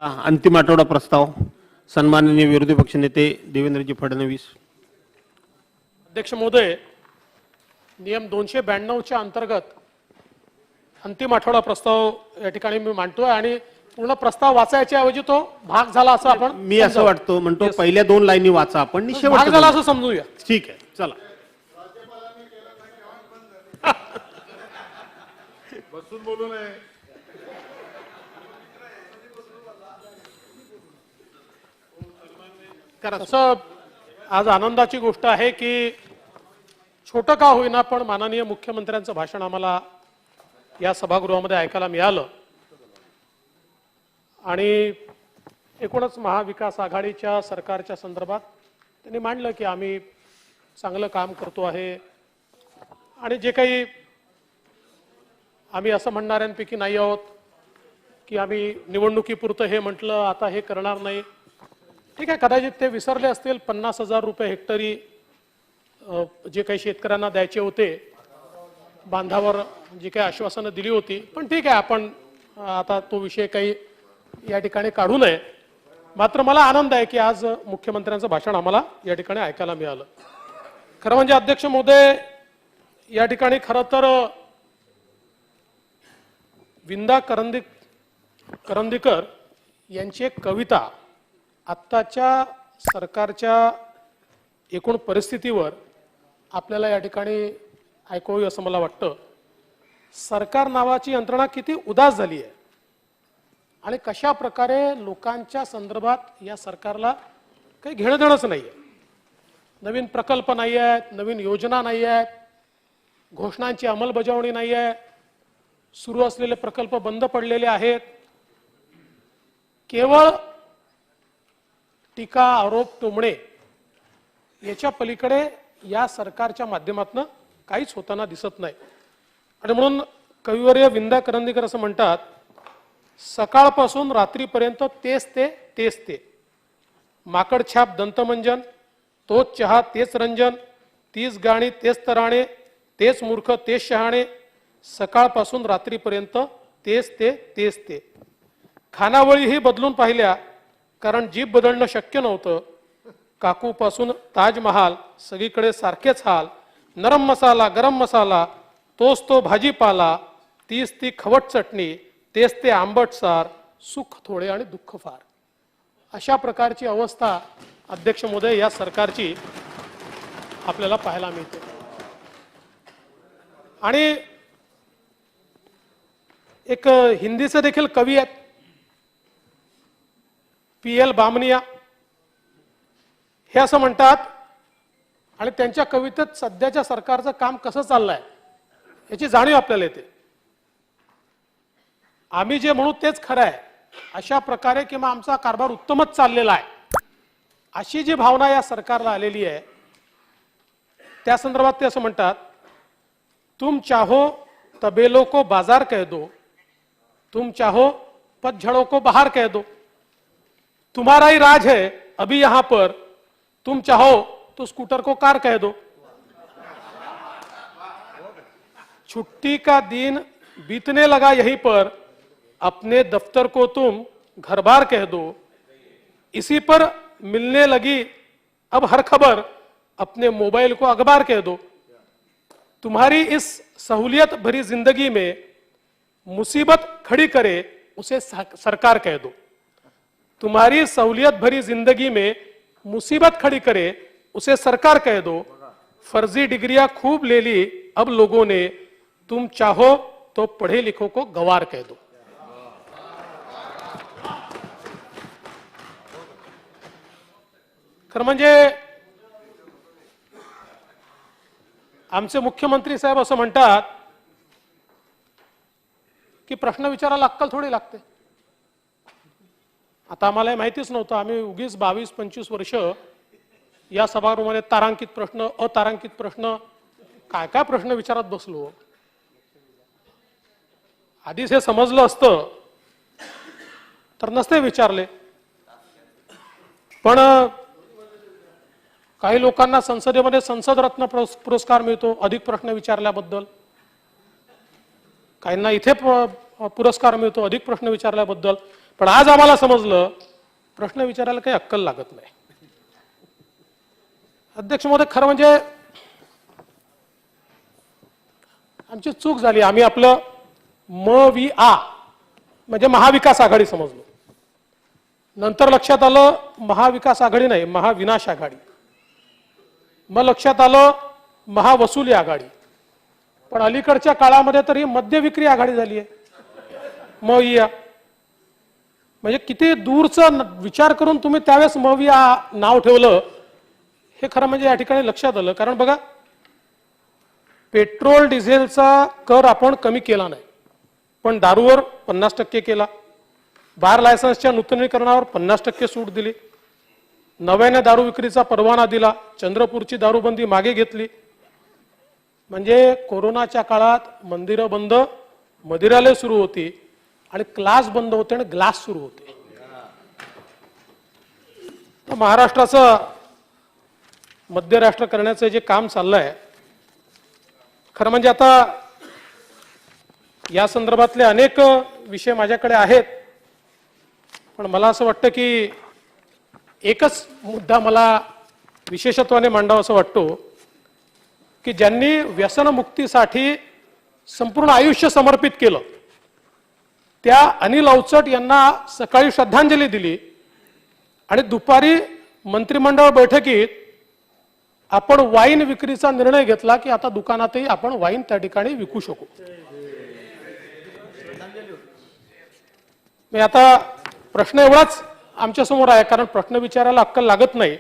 अंतिम आठवडा प्रस्ताव सन्माननीय विरोधी पक्षनेते देवेंद्रजी फडणवीस. अध्यक्ष महोदय, नियम 292 च्या अंतर्गत अंतिम आठवडा प्रस्ताव या ठिकाणी मी मांडतोय आणि पूर्ण प्रस्ताव वाचायच्या ऐवजी तो भाग झाला असं आपण मी असं वाटतो म्हणतो पहिल्या 2 लाईनी वाचा आपण भाग शेवटचं झाला बोलू. असं समजूया. ठीक आहे चला. बसून बोलू नये. तसं आज आनंदाची गोष्ट आहे की छोटं का होईना पण माननीय मुख्यमंत्र्यांचं भाषण आम्हाला या सभागृहामध्ये ऐकायला मिळालं आणि एकूणच महाविकास आघाडीच्या सरकारच्या संदर्भात त्यांनी मांडलं की आम्ही चांगलं काम करतो आहे आणि जे काही आम्ही असं म्हणणाऱ्यांपैकी नाही आहोत की आम्ही निवडणुकीपुरतं हे म्हटलं आता हे करणार नाही. ठीक आहे, कदाचित ते विसरले असतील 50,000 रुपये हेक्टरी जे काही शेतकऱ्यांना द्यायचे होते बांधावर जी काही आश्वासनं दिली होती, पण ठीक आहे आपण आता तो विषय काही या ठिकाणी काढू नये. मात्र मला आनंद आहे की आज मुख्यमंत्र्यांचं भाषण आम्हाला या ठिकाणी ऐकायला मिळालं. खरं म्हणजे अध्यक्ष महोदय, या ठिकाणी खरं तर विंदा करंदीकर यांची एक कविता आत्ताच्या सरकारच्या एकूण परिस्थितीवर आपल्याला या ठिकाणी ऐकावी असं मला वाटतं. सरकार नावाची यंत्रणा किती उदास झाली आहे आणि कशा प्रकारे लोकांच्या संदर्भात या सरकारला काही घेणं देणंच नाही आहे. नवीन प्रकल्प नाही आहेत, नवीन योजना नाही आहेत, घोषणांची अंमलबजावणी नाही आहे, सुरू असलेले प्रकल्प बंद पडलेले आहेत. केवळ टीका आरोप टोमणे याच्या पलीकडे या सरकारच्या माध्यमातून काहीच होताना दिसत नाही. आणि म्हणून कविवर्य विंदा करंदीकर असं म्हणतात, सकाळपासून रात्रीपर्यंत तेच ते माकडछाप दंतमंजन, तोच चहा तेच रंजन, तीच गाणी तेच तराणे, तेच मूर्ख तेच शहाणे, सकाळपासून रात्रीपर्यंत तेच ते खानावळीही बदलून पाहिल्या कारण जीभ बदलणं शक्य नव्हतं. काकूपासून ताजमहाल सगळीकडे सारखेच हाल, नरम मसाला गरम मसाला तोच तो भाजीपाला, तीच ती खवट चटणी, तेच ते आंबट सार, सुख थोडे आणि दुःख फार. अशा प्रकारची अवस्था अध्यक्ष महोदय या सरकारची आपल्याला पाहायला मिळते. आणि एक हिंदीचे देखील कवी आहेत PL बामनिया, हे असं म्हणतात आणि त्यांच्या कवितेत सध्याच्या सरकारचं काम कसं चाललंय याची जाणीव आपल्याला येते. आम्ही जे म्हणू तेच खरं आहे अशा प्रकारे किंवा आमचा कारभार उत्तमच चाललेला आहे अशी जी भावना या सरकारला आलेली आहे त्या संदर्भात ते असं म्हणतात, तुम चाहो तबेलों को बाजार कह दो, तुम चाहो पतझड़ों को बाहर कह दो, तुम्हारा ही राज है अभी यहां पर, तुम चाहो तो स्कूटर को कार कह दो, छुट्टी का दिन बीतने लगा यहीं पर, अपने दफ्तर को तुम घर बार कह दो, इसी पर मिलने लगी अब हर खबर, अपने मोबाइल को अखबार कह दो, तुम्हारी इस सहूलियत भरी जिंदगी में मुसीबत खड़ी करे उसे सरकार कह दो, तुम्हारी सहूलियत भरी जिंदगी में मुसीबत खड़ी करे उसे सरकार कह दो, फर्जी डिग्रियां खूब ले ली अब लोगों ने, तुम चाहो तो पढ़े लिखों को गवार कह दो. खरं म्हणजे आमचे मुख्यमंत्री साहेब असं म्हणतात की प्रश्न विचारायला अक्कल थोडी लागते. आता आम्हाला माहितीच नव्हतं, आम्ही उगीच 22-25 वर्ष या सभागृहामध्ये तारांकित प्रश्न अतारांकित प्रश्न काय काय प्रश्न विचारत बसलो. आधीच हे समजलं असतं तर नसते विचारले. पण काही लोकांना संसदेमध्ये संसद रत्न पुरस्कार मिळतो अधिक प्रश्न विचारल्याबद्दल, काहींना इथे पुरस्कार मिळतो अधिक प्रश्न विचारल्याबद्दल. पण आज आम्हाला समजलं प्रश्न विचारायला काही अक्कल लागत नाही. अध्यक्ष महोदय, खरं म्हणजे आमची चूक झाली. आम्ही आपलं MVA म्हणजे महाविकास आघाडी समजलो. नंतर लक्षात आलं महाविकास आघाडी नाही, महाविनाश आघाडी. मग लक्षात आलं महावसुली आघाडी. पण अलीकडच्या काळामध्ये तर ही मद्यविक्री आघाडी झाली आहे. MVA म्हणजे किती दूरचा विचार करून तुम्ही त्यावेळेस MVA नाव ठेवलं हे खरं म्हणजे या ठिकाणी लक्षात आलं. कारण बघा, पेट्रोल डिझेलचा कर आपण कमी केला नाही, पण दारूवर 50% केला. बार लायसन्सच्या नूतनीकरणावर 50% सूट दिली. नव्याने दारू विक्रीचा परवाना दिला. चंद्रपूरची दारूबंदी मागे घेतली. म्हणजे कोरोनाच्या काळात मंदिरं बंद, मदिरालय सुरू होती आणि क्लास बंद होते आणि ग्लास सुरू होते. तर महाराष्ट्राचं मध्यराष्ट्र करण्याचं जे काम चाललंय, खरं म्हणजे आता या संदर्भातले अनेक विषय माझ्याकडे आहेत, पण मला असं वाटतं की एकच मुद्दा मला विशेषत्वाने मांडावा असं वाटतो की ज्यांनी व्यसनमुक्तीसाठी संपूर्ण आयुष्य समर्पित केलं त्या अनिल अवचट यांना सकाळी श्रद्धांजली दिली आणि दुपारी मंत्रिमंडळ बैठकीत आपण वाईन विक्रीचा निर्णय घेतला की आता दुकानातही आपण वाईन त्या ठिकाणी विकू शकू. मी आता प्रश्न एवढाच आमच्या समोर आहे, कारण प्रश्न विचारायला अक्कल लागत नाही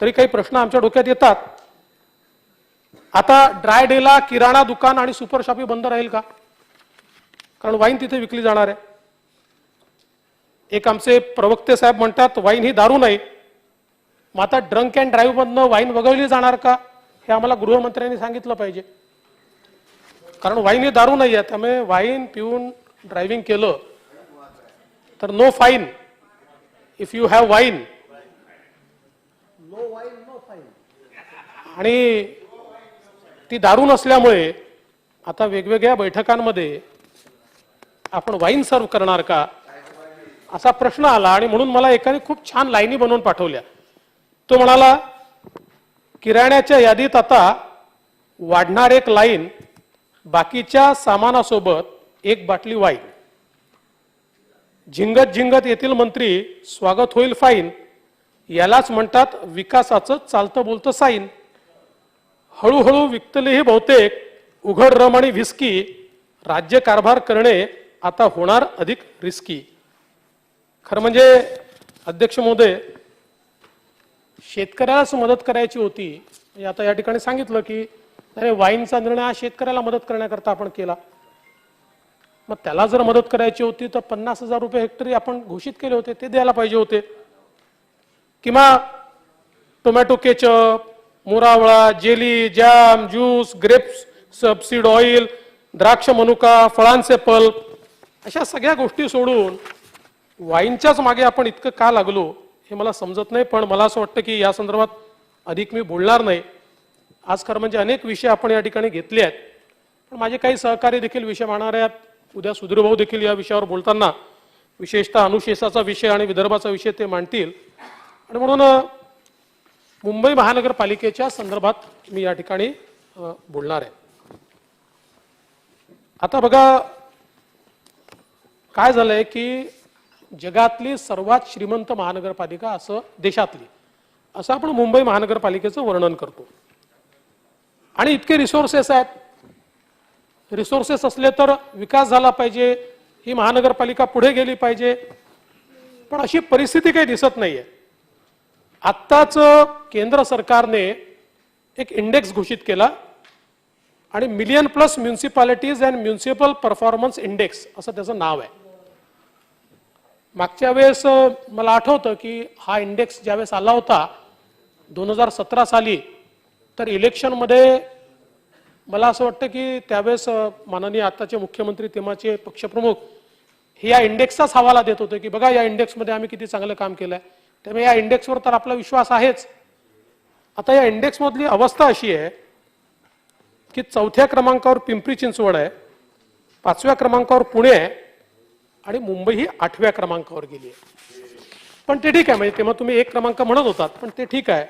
तरी काही प्रश्न आमच्या डोक्यात येतात. आता ड्राय डेला किराणा दुकान आणि सुपर शॉपी बंद राहील का? कारण वाईन तिथे विकली जाणार आहे. एक आमचे प्रवक्ते साहेब म्हणतात वाईन ही दारू नाही. मग आता ड्रंक अँड ड्राईव्ह मधनं वाईन वगळली जाणार का हे आम्हाला गृहमंत्र्यांनी सांगितलं पाहिजे. कारण वाईन ही दारू नाही आहे, त्यामुळे वाईन पिऊन ड्रायव्हिंग केलं तर no fine. If you have wine, no wine no fine. आणि ती दारू नसल्यामुळे आता वेगवेगळ्या बैठकांमध्ये आपण वाईन सर्व करणार का असा प्रश्न आला. आणि म्हणून मला एकाने खूप छान लाईनी बनवून पाठवल्या. तो म्हणाला किराण्याच्या यादीत आता वाढणार एक लाईन, बाकीच्या सामानासोबत एक बाटली वाईन. झिंगत झिंगत येथील मंत्री, स्वागत होईल फाईन. यालाच म्हणतात विकासाचं चालतं बोलतं साईन. हळूहळू विकतलेही बहुतेक उघड रम आणि व्हिस्की. राज्य कारभार करणे आता होणार अधिक रिस्की. खरं म्हणजे अध्यक्ष महोदय, शेतकऱ्यालाच मदत करायची होती. म्हणजे आता या ठिकाणी सांगितलं की अरे वाईनचा निर्णय हा शेतकऱ्याला मदत करण्याकरता आपण केला. मग त्याला जर मदत करायची होती तर 50,000 रुपये हेक्टरी आपण घोषित केले होते, ते द्यायला पाहिजे होते. किंवा टोमॅटो केचप, मुरावळा, जेली, जॅम, ज्यूस, ग्रेप्स, सबसीड ऑइल, द्राक्ष मनुका, फळांचे पल्प, अशा सगळ्या गोष्टी सोडून वाईनच्याच मागे आपण इतकं का लागलो हे मला समजत नाही. पण मला असं वाटतं की या संदर्भात अधिक मी बोलणार नाही. आज खरं म्हणजे अनेक विषय आपण या ठिकाणी घेतले आहेत, पण माझे काही सहकारी देखील विषय मांडणार आहेत. उद्या सुधीर भाऊ देखील या विषयावर बोलताना विशेषतः अनुशेषाचा विषय आणि विदर्भाचा विषय ते मांडतील. आणि म्हणून मुंबई महानगरपालिकेच्या संदर्भात मी या ठिकाणी बोलणार आहे. आता बघा काय झालंय की जगातली सर्वात श्रीमंत महानगरपालिका असं देशातली असं आपण मुंबई महानगरपालिकेचं वर्णन करतो. आणि इतके रिसोर्सेस आहेत. रिसोर्सेस असले तर विकास झाला पाहिजे, ही महानगरपालिका पुढे गेली पाहिजे, पण अशी परिस्थिती काही दिसत नाहीये. आत्ताच केंद्र सरकारने एक इंडेक्स घोषित केला आणि million plus municipalities and municipal performance index असं त्याचं नाव आहे. मागच्या वेळेस मला आठवतं की हा इंडेक्स ज्यावेळेस आला होता 2017 साली, तर इलेक्शनमध्ये मला असं वाटतं की त्यावेळेस माननीय आताचे मुख्यमंत्री तेव्हाचे पक्षप्रमुख हे या इंडेक्सचाच हवाला देत होते की बघा या इंडेक्समध्ये आम्ही किती चांगलं काम केलंय, त्यामुळे या इंडेक्सवर तर आपला विश्वास आहेच. आता या इंडेक्समधली अवस्था अशी आहे की 4थ्या क्रमांकावर पिंपरी चिंचवड आहे, 5व्या क्रमांकावर पुणे आहे आणि मुंबई ही 8व्या क्रमांकावर गेली आहे. पण ते ठीक आहे, म्हणजे तेव्हा तुम्ही 1 क्रमांक म्हणत होतात, पण ते ठीक आहे.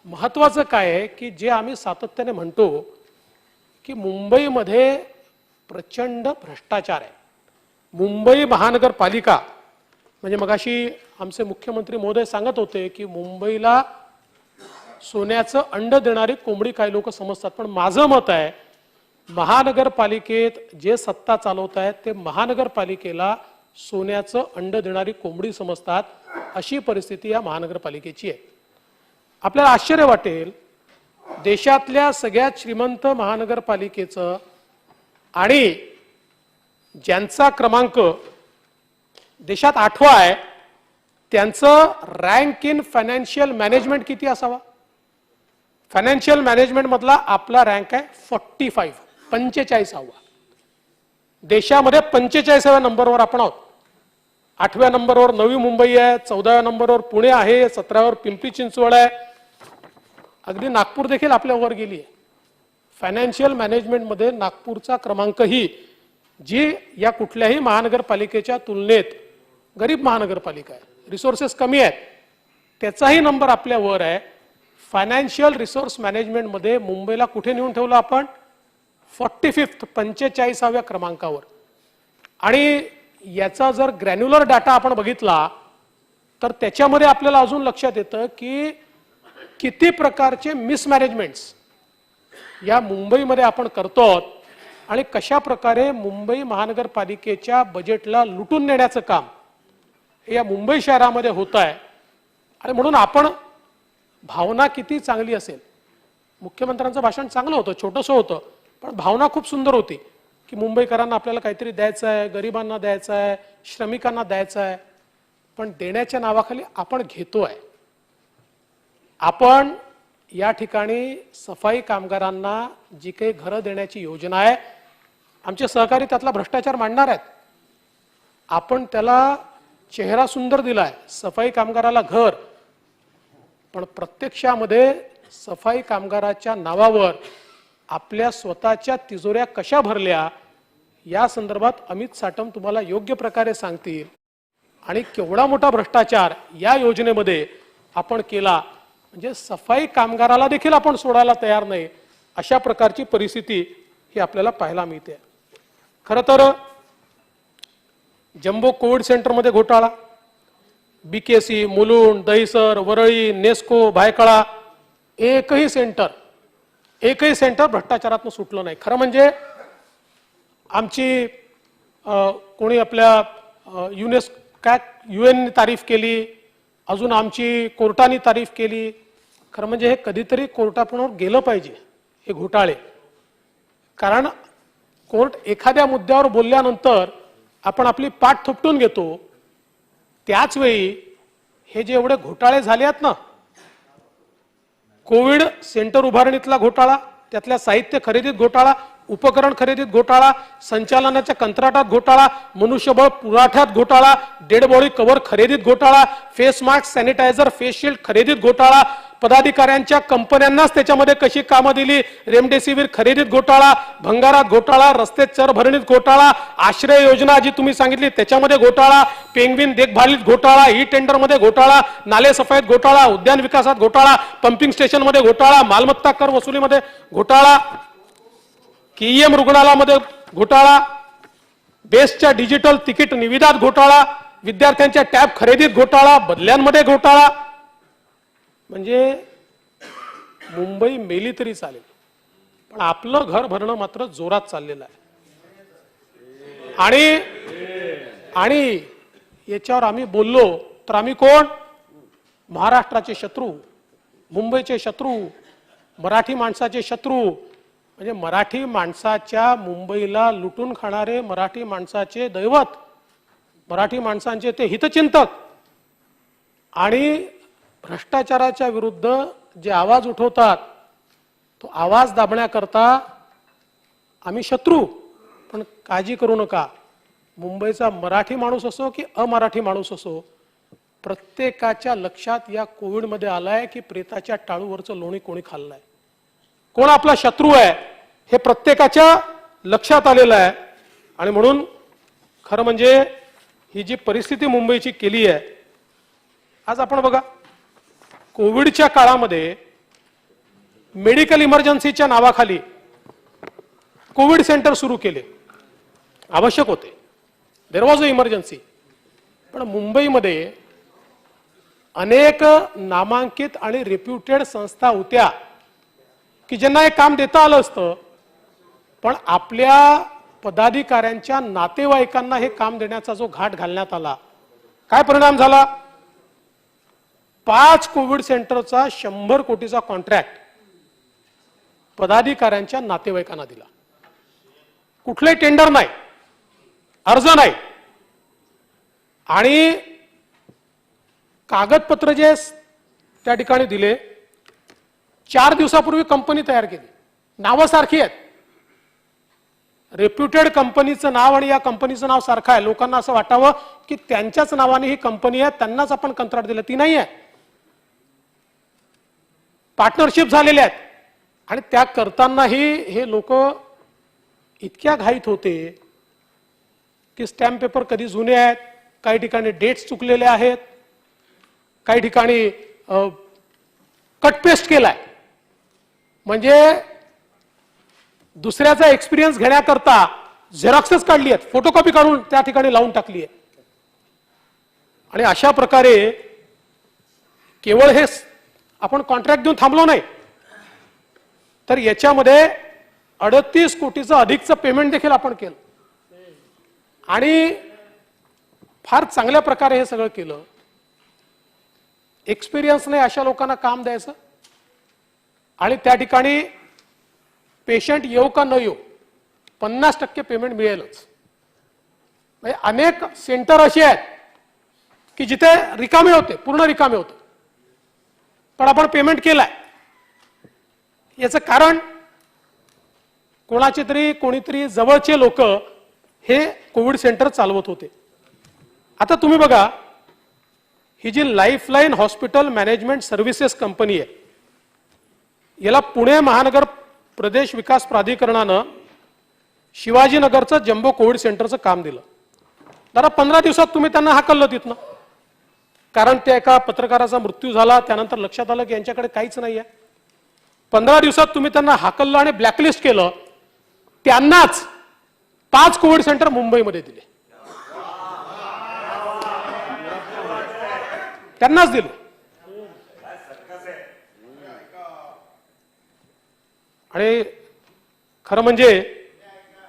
महत्वाचं काय आहे की जे आम्ही सातत्याने म्हणतो की मुंबईमध्ये प्रचंड भ्रष्टाचार आहे. मुंबई महानगरपालिका म्हणजे मगाशी आमचे मुख्यमंत्री महोदय सांगत होते की मुंबईला सोन्याचं अंड देणारी कोंबडी काही लोक समजतात, पण माझं मत आहे महानगरपालिकेत जे सत्ता चालवत आहेत ते महानगरपालिकेला सोन्याचं अंड देणारी कोंबडी समजतात. अशी परिस्थिती या महानगरपालिकेची आहे. आपल्याला आश्चर्य वाटेल, देशातल्या सगळ्यात श्रीमंत महानगरपालिकेचं आणि ज्यांचा क्रमांक देशात 8वा आहे त्यांचं रँक इन फायनान्शियल मॅनेजमेंट किती असावा? फायनान्शियल मॅनेजमेंट मधला आपला रँक आहे 45वा. देशामध्ये 45व्या नंबरवर आपण आहोत. 8व्या नंबरवर नवी मुंबई आहे, 14व्या नंबरवर पुणे आहे, 17व्यावर पिंपरी चिंचवड आहे, अगदी नागपूर देखील आपल्या वर गेली आहे. फायनान्शियल मॅनेजमेंटमध्ये नागपूरचा क्रमांकही जी या कुठल्याही महानगरपालिकेच्या तुलनेत गरीब महानगरपालिका आहे, रिसोर्सेस कमी आहेत, त्याचाही नंबर आपल्या वर आहे. फायनान्शियल रिसोर्स मॅनेजमेंटमध्ये मुंबईला कुठे नेऊन ठेवलं आपण? 45व्या क्रमांकावर. आणि याचा जर ग्रॅन्युलर डाटा आपण बघितला तर त्याच्यामध्ये आपल्याला अजून लक्षात येतं की किती प्रकारचे मिसमॅनेजमेंट्स या मुंबईमध्ये आपण करतो आणि कशा प्रकारे मुंबई महानगरपालिकेच्या बजेटला लुटून नेण्याचं काम हे या मुंबई शहरामध्ये होत आहे. आणि म्हणून आपण भावना किती चांगली असेल, मुख्यमंत्र्यांचं भाषण चांगलं होतं, छोटंसं होतं, पण भावना खूप सुंदर होती की मुंबईकरांना आपल्याला काहीतरी द्यायचं आहे, गरिबांना द्यायचं आहे, श्रमिकांना द्यायचं आहे. पण देण्याच्या नावाखाली आपण घेतोय. आपण या ठिकाणी सफाई कामगारांना जी काही घरं देण्याची योजना आहे, आमचे सहकारी त्यातला भ्रष्टाचार मांडणार आहेत. आपण त्याला चेहरा सुंदर दिलाय, सफाई कामगाराला घर, पण प्रत्यक्षामध्ये सफाई कामगाराच्या नावावर आपल्या स्वतःच्या तिजोऱ्या कशा भरल्या या संदर्भात अमित साटम तुम्हाला योग्य प्रकारे सांगतील. आणि केवढा मोठा भ्रष्टाचार या योजनेमध्ये आपण केला, म्हणजे सफाई कामगाराला देखील आपण सोडायला तयार नाही, अशा प्रकारची परिस्थिती ही आपल्याला पाहायला मिळते. खरं तर जम्बो कोविड सेंटरमध्ये घोटाळा, बीकेसी, मुलुंड, दहिसर, वरळी, नेस्को, भायखळा, एकही सेंटर भ्रष्टाचारातून सुटलं नाही. खरं म्हणजे आमची कोणी आपल्या UN तारीफ केली, अजून आमची कोर्टाने तारीफ केली. खरं म्हणजे हे कधीतरी कोर्टापुढे गेलं पाहिजे हे घोटाळे. कारण कोर्ट एखाद्या मुद्द्यावर बोलल्यानंतर आपण आपली पाठ थोपटून घेतो. त्याच वेळी हे जे एवढे घोटाळे झाले आहेत ना, कोविड सेंटर उभारणीतला घोटाळा, त्यातल्या साहित्य खरेदीत घोटाळा, उपकरण खरेदीत घोटाळा, संचालनाच्या कंत्राटात घोटाळा, मनुष्यबळ पुरवठ्यात घोटाळा, डेड बॉडी कव्हर खरेदीत घोटाळा, face mask, sanitiser, face shield खरेदीत घोटाळा, पदाधिकाऱ्यांच्या कंपन्यांनाच त्याच्यामध्ये कशी कामं दिली, रेमडेसिवीर खरेदीत घोटाळा, भंगारात घोटाळा, रस्ते चर भरणीत घोटाळा, आश्रय योजना जी तुम्ही सांगितली त्याच्यामध्ये घोटाळा, पेंग्विन देखभालीत घोटाळा, ई टेंडरमध्ये घोटाळा, नाले सफाईत घोटाळा, उद्यान विकासात घोटाळा, पंपिंग स्टेशनमध्ये घोटाळा, मालमत्ता कर वसुलीमध्ये घोटाळा, KEM रुग्णालयामध्ये घोटाळा, बेस्टच्या डिजिटल तिकीट निविदात घोटाळा, विद्यार्थ्यांच्या टॅब खरेदीत घोटाळा, बदल्यांमध्ये घोटाळा. म्हणजे मुंबई मेली तरी चालेल, पण आपलं घर भरणं मात्र जोरात चाललेलं आहे. आणि याच्यावर आम्ही बोललो तर आम्ही कोण? महाराष्ट्राचे शत्रू, मुंबईचे शत्रू, मराठी माणसाचे शत्रू. म्हणजे मराठी माणसाच्या मुंबईला लुटून खाणारे मराठी माणसाचे दैवत, मराठी माणसांचे ते हितचिंतक. आणि भ्रष्टाचाराच्या विरुद्ध जे आवाज उठवतात तो आवाज दाबण्याकरता आम्ही शत्रू. पण काळजी करू नका, मुंबईचा मराठी माणूस असो की अमराठी माणूस असो, प्रत्येकाच्या लक्षात या कोविडमध्ये आलाय की प्रेताच्या टाळूवरचं लोणी कोणी खाल्लंय, कोण आपला शत्रू आहे हे प्रत्येकाच्या लक्षात आलेलं आहे. आणि म्हणून खरं म्हणजे ही जी परिस्थिती मुंबईची केली आहे, आज आपण बघा कोविडच्या काळामध्ये मेडिकल इमर्जन्सीच्या नावाखाली कोविड सेंटर सुरू केले. आवश्यक होते, देयर वॉज अ इमर्जन्सी. पण मुंबईमध्ये अनेक नामांकित आणि रेप्युटेड संस्था होत्या की ज्यांना हे काम देता आलं असतं, पण आपल्या पदाधिकाऱ्यांच्या नातेवाईकांना हे काम देण्याचा जो घाट घालण्यात आला, काय परिणाम झाला? 5 कोविड सेंटरचा 100 कोटीचा कॉन्ट्रॅक्ट पदाधिकाऱ्यांच्या नातेवाईकांना दिला. कुठलंही टेंडर नाही, अर्ज नाही, आणि कागदपत्र जे त्या ठिकाणी दिले, 4 दिवसापूर्वी कंपनी तयार केली, नावं सारखी आहेत, रेप्युटेड कंपनीचं नाव आणि या कंपनीचं नाव सारखं आहे. लोकांना असं वाटावं की त्यांच्याच नावाने ही कंपनी आहे, त्यांनाच आपण कंत्राट दिलं. ती नाही आहे, पार्टनरशिप झालेले आहेत. आणि त्या करतानाही हे लोक इतक्या घाईत होते की स्टॅम्प पेपर कधी जुने आहेत, काही ठिकाणी डेट्स चुकलेले आहेत, काही ठिकाणी कटपेस्ट केलाय. म्हणजे दुसऱ्याचा एक्सपिरियन्स घेण्याकरता झेरॉक्सेस काढली आहेत, फोटोकॉपी काढून त्या ठिकाणी लावून टाकली आहे. आणि अशा प्रकारे केवळ हे आपण कॉन्ट्रॅक्ट देऊन थांबलो नाही, तर याच्यामध्ये 38 कोटीचं अधिकचं पेमेंट देखील आपण केलं. आणि फार चांगल्या प्रकारे हे सगळं केलं. एक्सपिरियन्स नाही अशा लोकांना काम द्यायचं, आणि त्या ठिकाणी पेशंट येऊ का न येऊ 50% पेमेंट मिळेलच. म्हणजे अनेक सेंटर असे आहेत की जिथे रिकामे होते, पूर्ण रिकामे होते, पण आपण पेमेंट केलाय. याचं कारण कोणीतरी जवळचे लोक हे कोविड सेंटर चालवत होते. आता तुम्ही बघा, ही जी lifeline hospital management services company आहे, याला पुणे महानगर प्रदेश विकास प्राधिकरणानं शिवाजीनगरचं जम्बो कोविड सेंटरचं काम दिलं. जरा 15 दिवसात तुम्ही त्यांना हाकललं तिथनं, कारण त्या एका पत्रकाराचा मृत्यू झाला, त्यानंतर लक्षात आलं की यांच्याकडे काहीच नाही आहे. 15 दिवसात तुम्ही त्यांना हाकललं आणि ब्लॅकलिस्ट केलं. त्यांनाच 5 कोविड सेंटर मुंबईमध्ये दिले, त्यांनाच दिले. आणि खरं म्हणजे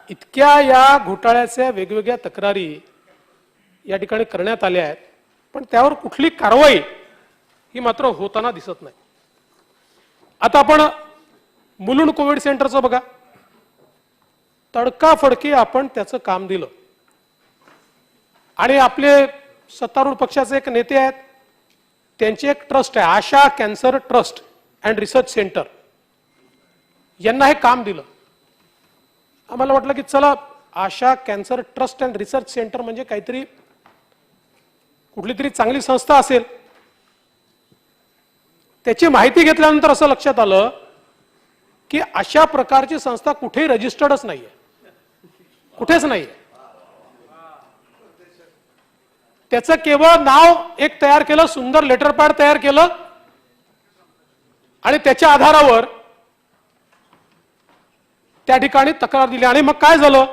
इतक्या या घोटाळ्याच्या वेगवेगळ्या तक्रारी या ठिकाणी करण्यात आल्या आहेत, पण त्यावर कुठली कारवाई ही मात्र होताना दिसत नाही. आता आपण मुलुंड कोविड सेंटरचं बघा, तडकाफडकी आपण त्याचं काम दिलं. आणि आपले सत्तारूढ पक्षाचे एक नेते आहेत, त्यांची एक ट्रस्ट आहे, Asha cancer trust and research centre, यांना हे काम दिलं. आम्हाला वाटलं की चला, Asha cancer trust and research centre म्हणजे काहीतरी कुठली तरी चांगली संस्था असेल. त्याची माहिती घेतल्यानंतर असं लक्षात आलं की अशा प्रकारची संस्था कुठेही रजिस्टर्डच नाहीये, कुठेच नाहीये. त्याचं केवळ नाव एक तयार केलं, सुंदर लेटर पॅड तयार केलं, आणि त्याच्या आधारावर त्या ठिकाणी तक्रार दिली. आणि मग काय झालं,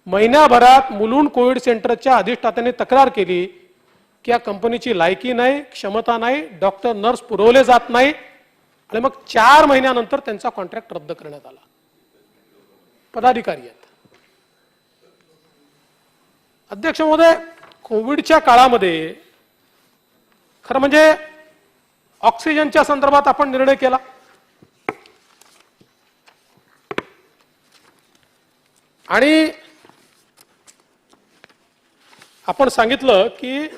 महिन्याभरात मुलुंड कोविड सेंटरच्या अधिष्ठात्याने तक्रार केली की या कंपनीची लायकी नाही, क्षमता नाही, डॉक्टर नर्स पुरवले जात नाही. आणि मग 4 महिन्यानंतर त्यांचा कॉन्ट्रॅक्ट रद्द करण्यात आला. पदाधिकारी आहेत. अध्यक्ष महोदय, कोविडच्या काळामध्ये खरं म्हणजे ऑक्सिजनच्या संदर्भात आपण निर्णय केला. आणि आपण सांगितलं की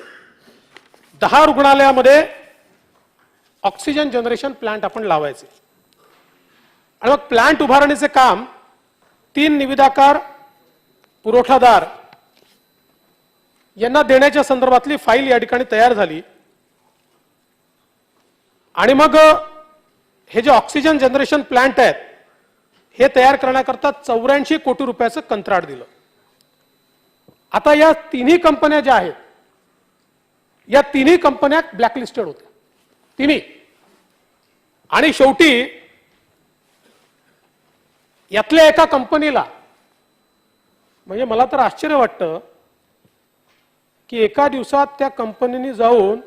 10 रुग्णालयामध्ये ऑक्सिजन जनरेशन प्लांट आपण लावायचे. आणि मग प्लांट उभारणीचे काम 3 निविदाकार, पुरवठादार यांना देण्याच्या संदर्भातली फाईल या ठिकाणी तयार झाली. आणि मग हे जे ऑक्सिजन जनरेशन प्लांट आहेत हे तयार करण्याकरता 84 कोटी रुपयाचं कंत्राट दिलं. आता या 3 कंपन्या ज्या आहेत या तिन्ही कंपन्या ब्लॅकलिस्टेड होत्या, तिन्ही. आणि शेवटी यातल्या एका कंपनीला, म्हणजे मला तर आश्चर्य वाटतं की एका दिवसात त्या कंपनीने जाऊन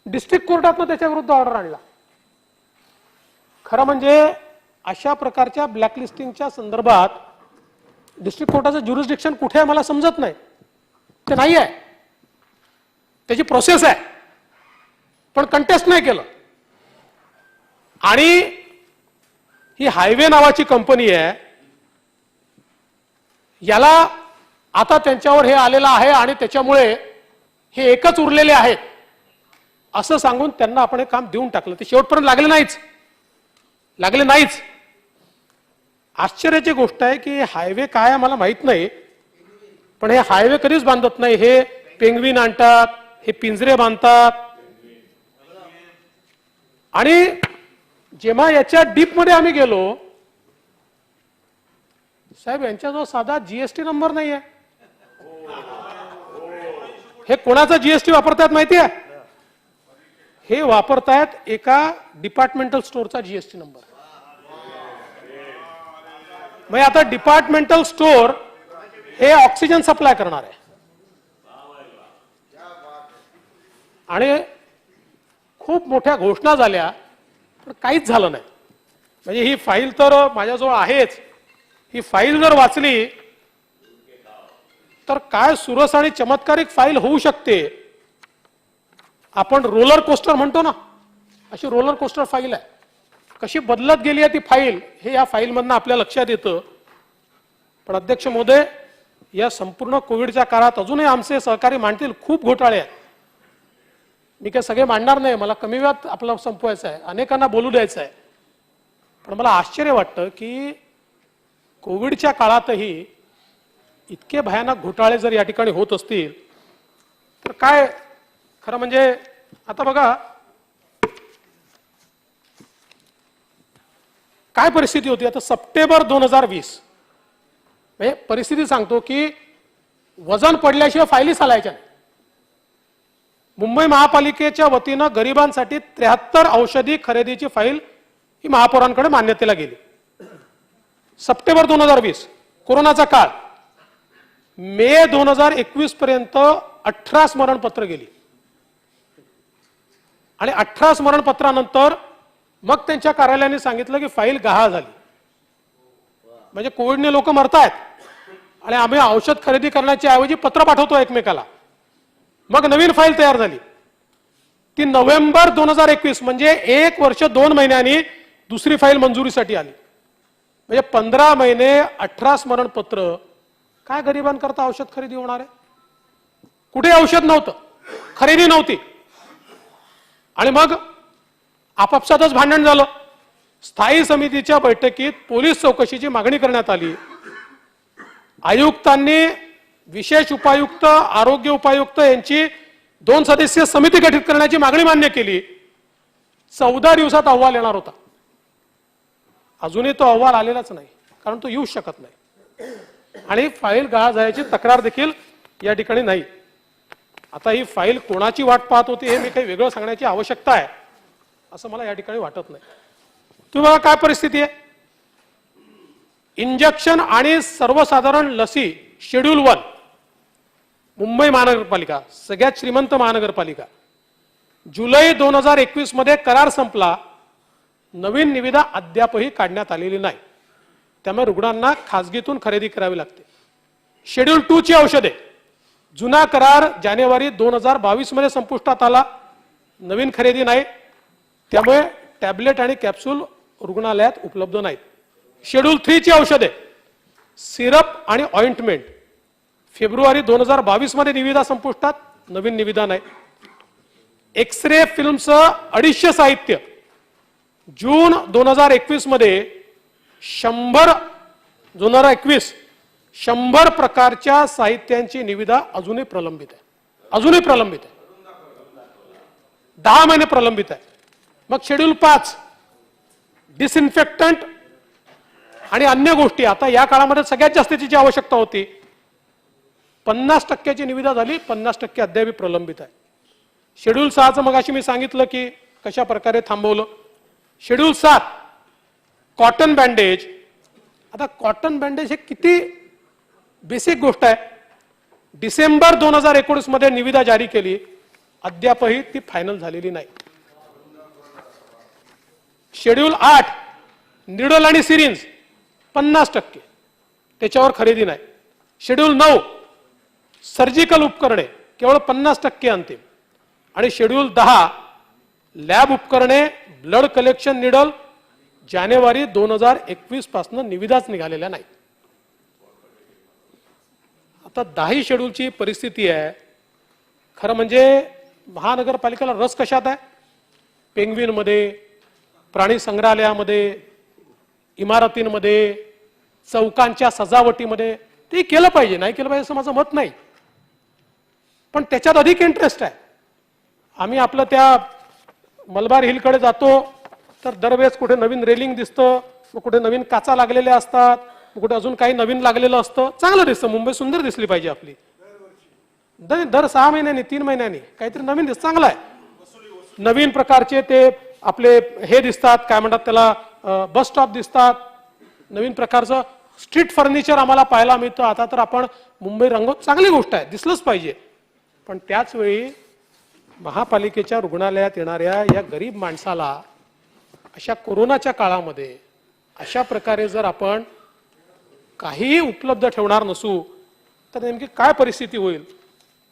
डिस्ट्रिक्ट कोर्टातनं त्याच्या विरुद्ध ऑर्डर आणला. खरं म्हणजे अशा प्रकारच्या ब्लॅकलिस्टिंगच्या संदर्भात डिस्ट्रिक्ट कोर्टाचं ज्युरिस्डिक्शन कुठे आहे मला समजत नाही. ते नाही आहे, त्याची प्रोसेस आहे, पण कंटेस्ट नाही केलं. आणि ही हायवे नावाची कंपनी आहे, याला आता त्यांच्यावर हे आलेलं आहे आणि त्याच्यामुळे हे एकच उरलेले आहेत असं सांगून त्यांना आपण हे काम देऊन टाकलं. ते शेवटपर्यंत लागले नाहीच. आश्चर्याची गोष्ट आहे की हायवे काय आहे मला माहित नाही, पण हे हायवे कधीच बांधत नाही. हे पेंग्विन आणतात, हे पिंजरे बांधतात. आणि जेव्हा याच्या डीप मध्ये आम्ही गेलो, साहेब यांच्याजवळ साधा जीएसटी नंबर नाही आहे. हे कोणाचा जीएसटी वापरतात माहिती आहे? हे वापरतायत एका डिपार्टमेंटल स्टोअरचा जीएसटी नंबर. मग आता डिपार्टमेंटल स्टोअर हे ऑक्सिजन सप्लाय करणार आहे आणि खूप मोठ्या घोषणा झाल्या, पण काहीच झालं नाही. म्हणजे ही फाईल तर माझ्याजवळ आहेच. ही फाईल जर वाचली तर काय सुरस आणि चमत्कारिक फाईल होऊ शकते. आपण रोलर कोस्टर म्हणतो ना, अशी रोलर कोस्टर फाईल आहे. कशी बदलत गेली आहे ती फाईल हे या फाईलमधनं आपल्या लक्षात येतं. पण अध्यक्ष महोदय, या संपूर्ण कोविडच्या काळात अजूनही आमचे सहकारी मांडतील खूप घोटाळे आहेत. मी काय सगळे मांडणार नाही, मला कमी वेळात आपलं संपवायचं आहे, अनेकांना बोलू द्यायचं आहे. पण मला आश्चर्य वाटतं की कोविडच्या काळातही इतके भयानक घोटाळे जर या ठिकाणी होत असतील तर काय खरं म्हणजे. आता बघा काय परिस्थिती होती. आता सप्टेंबर 2020 म्हणजे परिस्थिती सांगतो की वजन पडल्याशिवाय फायली चालायच्या नाही. मुंबई महापालिकेच्या वतीनं गरिबांसाठी 73 औषधी खरेदीची फाईल ही महापौरांकडे मान्यतेला गेली. सप्टेंबर 2020 कोरोनाचा काळ. मे 2021 पर्यंत 18 स्मरणपत्र गेली आणि 18 स्मरणपत्रानंतर मग त्यांच्या कार्यालयाने सांगितलं की फाईल गहाळ झाली. म्हणजे कोविडने लोक मरतायत आणि आम्ही औषध खरेदी करण्याच्या ऐवजी पत्र पाठवतो एकमेकाला. मग नवीन फाईल तयार झाली. ती नोव्हेंबर 2021 म्हणजे 1 वर्ष 2 महिन्यांनी दुसरी फाईल मंजुरीसाठी आली. म्हणजे 15 महिने 18 स्मरणपत्र. काय गरिबांकरता औषध खरेदी होणार आहे? कुठे औषध नव्हतं, खरेदी नव्हती. आणि मग आपापसातच भांडण झालं. स्थायी समितीच्या बैठकीत पोलीस चौकशीची मागणी करण्यात आली. आयुक्तांनी विशेष उपायुक्त, आरोग्य उपायुक्त यांची 2 सदस्यीय समिती गठीत करण्याची मागणी मान्य केली. 14 दिवसात अहवाल येणार होता. अजूनही तो अहवाल आलेलाच नाही, कारण तो येऊ शकत नाही. आणि फाईल गहाळ झाल्याची तक्रार देखील या ठिकाणी नाही. आता ही फाईल कोणाची वाट पाहत होती हे मी काही वेगळं सांगण्याची आवश्यकता आहे असं मला या ठिकाणी वाटत नाही. तुम्हाला काय परिस्थिती आहे? इंजेक्शन आणि सर्वसाधारण लसी शेड्यूल 1 मुंबई महानगरपालिका, सगळ्यात श्रीमंत महानगरपालिका. जुलै 2021 मध्ये करार संपला. नवीन निविदा अद्यापही काढण्यात आलेली नाही. त्यामुळे रुग्णांना खासगीतून खरेदी करावी लागते. शेड्यूल 2 ची औषधे. जुना करार जानेवारी 2022 मध्ये संपुष्टात आला. नवीन खरेदी नाही. त्यामुळे टॅबलेट आणि कॅप्सूल रुग्णालयात उपलब्ध नाहीत. शेड्यूल 3 ची औषधे, सिरप आणि ऑइंटमेंट. फेब्रुवारी 2022 मध्ये निविदा संपुष्टात, नवीन निविदा नाही. एक्सरे फिल्मचं 250 साहित्य. जून 2021 मध्ये 100 प्रकारच्या साहित्यांची निविदा अजूनही प्रलंबित आहे. 10 महिने प्रलंबित आहे. मग शेड्यूल 5 डिसइन्फेक्टंट आणि अन्य गोष्टी. आता या काळामध्ये सगळ्यात जास्त त्याची आवश्यकता होती. 50% निविदा झाली, 50% अद्याप प्रलंबित आहे. शेड्यूल 6चं मगाशी मी सांगितलं की कशा प्रकारे थांबवलं. Schedule 7 cotton bandage. आता कॉटन बँडेज हे किती बेसिक गोष्ट आहे. डिसेंबर 2019 मध्ये निविदा जारी केली, अद्यापही ती फायनल झालेली नाही. शेड्यूल 8 निडल आणि सिरिंज 50%, त्याच्यावर खरेदी नाही. शेड्यूल 9 सर्जिकल उपकरणे केवळ 50% अंतिम. आणि शेड्यूल 10 लॅब उपकरणे, ब्लड कलेक्शन निडल जानेवारी 2021 पासून निविदाच निघालेल्या नाही. आता 10 शेड्यूलची परिस्थिती आहे. खरं म्हणजे महानगरपालिकेला रस कशात आहे? पेंग्विनमध्ये, प्राणी संग्रहालयामध्ये, इमारतींमध्ये, चौकांच्या सजावटीमध्ये. ते केलं पाहिजे, नाही केलं पाहिजे असं माझं मत नाही, पण त्याच्यात अधिक इंटरेस्ट आहे. आम्ही आपलं त्या मलबार हिलकडे जातो तर दरवेळेस कुठे नवीन रेलिंग दिसतं, मग कुठे नवीन काचा लागलेल्या असतात, मग कुठे अजून काही नवीन लागलेलं असतं. चांगलं दिसतं. मुंबई सुंदर दिसली पाहिजे आपली. दर 6 महिन्यांनी 3 महिन्यांनी काहीतरी नवीन दिसतं. चांगलं आहे. नवीन प्रकारचे ते आपले हे दिसतात, काय म्हणतात त्याला, बस स्टॉप दिसतात. नवीन प्रकारचं स्ट्रीट फर्निचर आम्हाला पाहायला मिळतं. आता तर आपण मुंबई रंगवत, चांगली गोष्ट आहे, दिसलंच पाहिजे. पण त्याच वेळी महापालिकेच्या रुग्णालयात येणाऱ्या या गरीब माणसाला अशा कोरोनाच्या काळामध्ये अशा प्रकारे जर आपण काहीही उपलब्ध ठेवणार नसू तर नेमकी काय परिस्थिती होईल.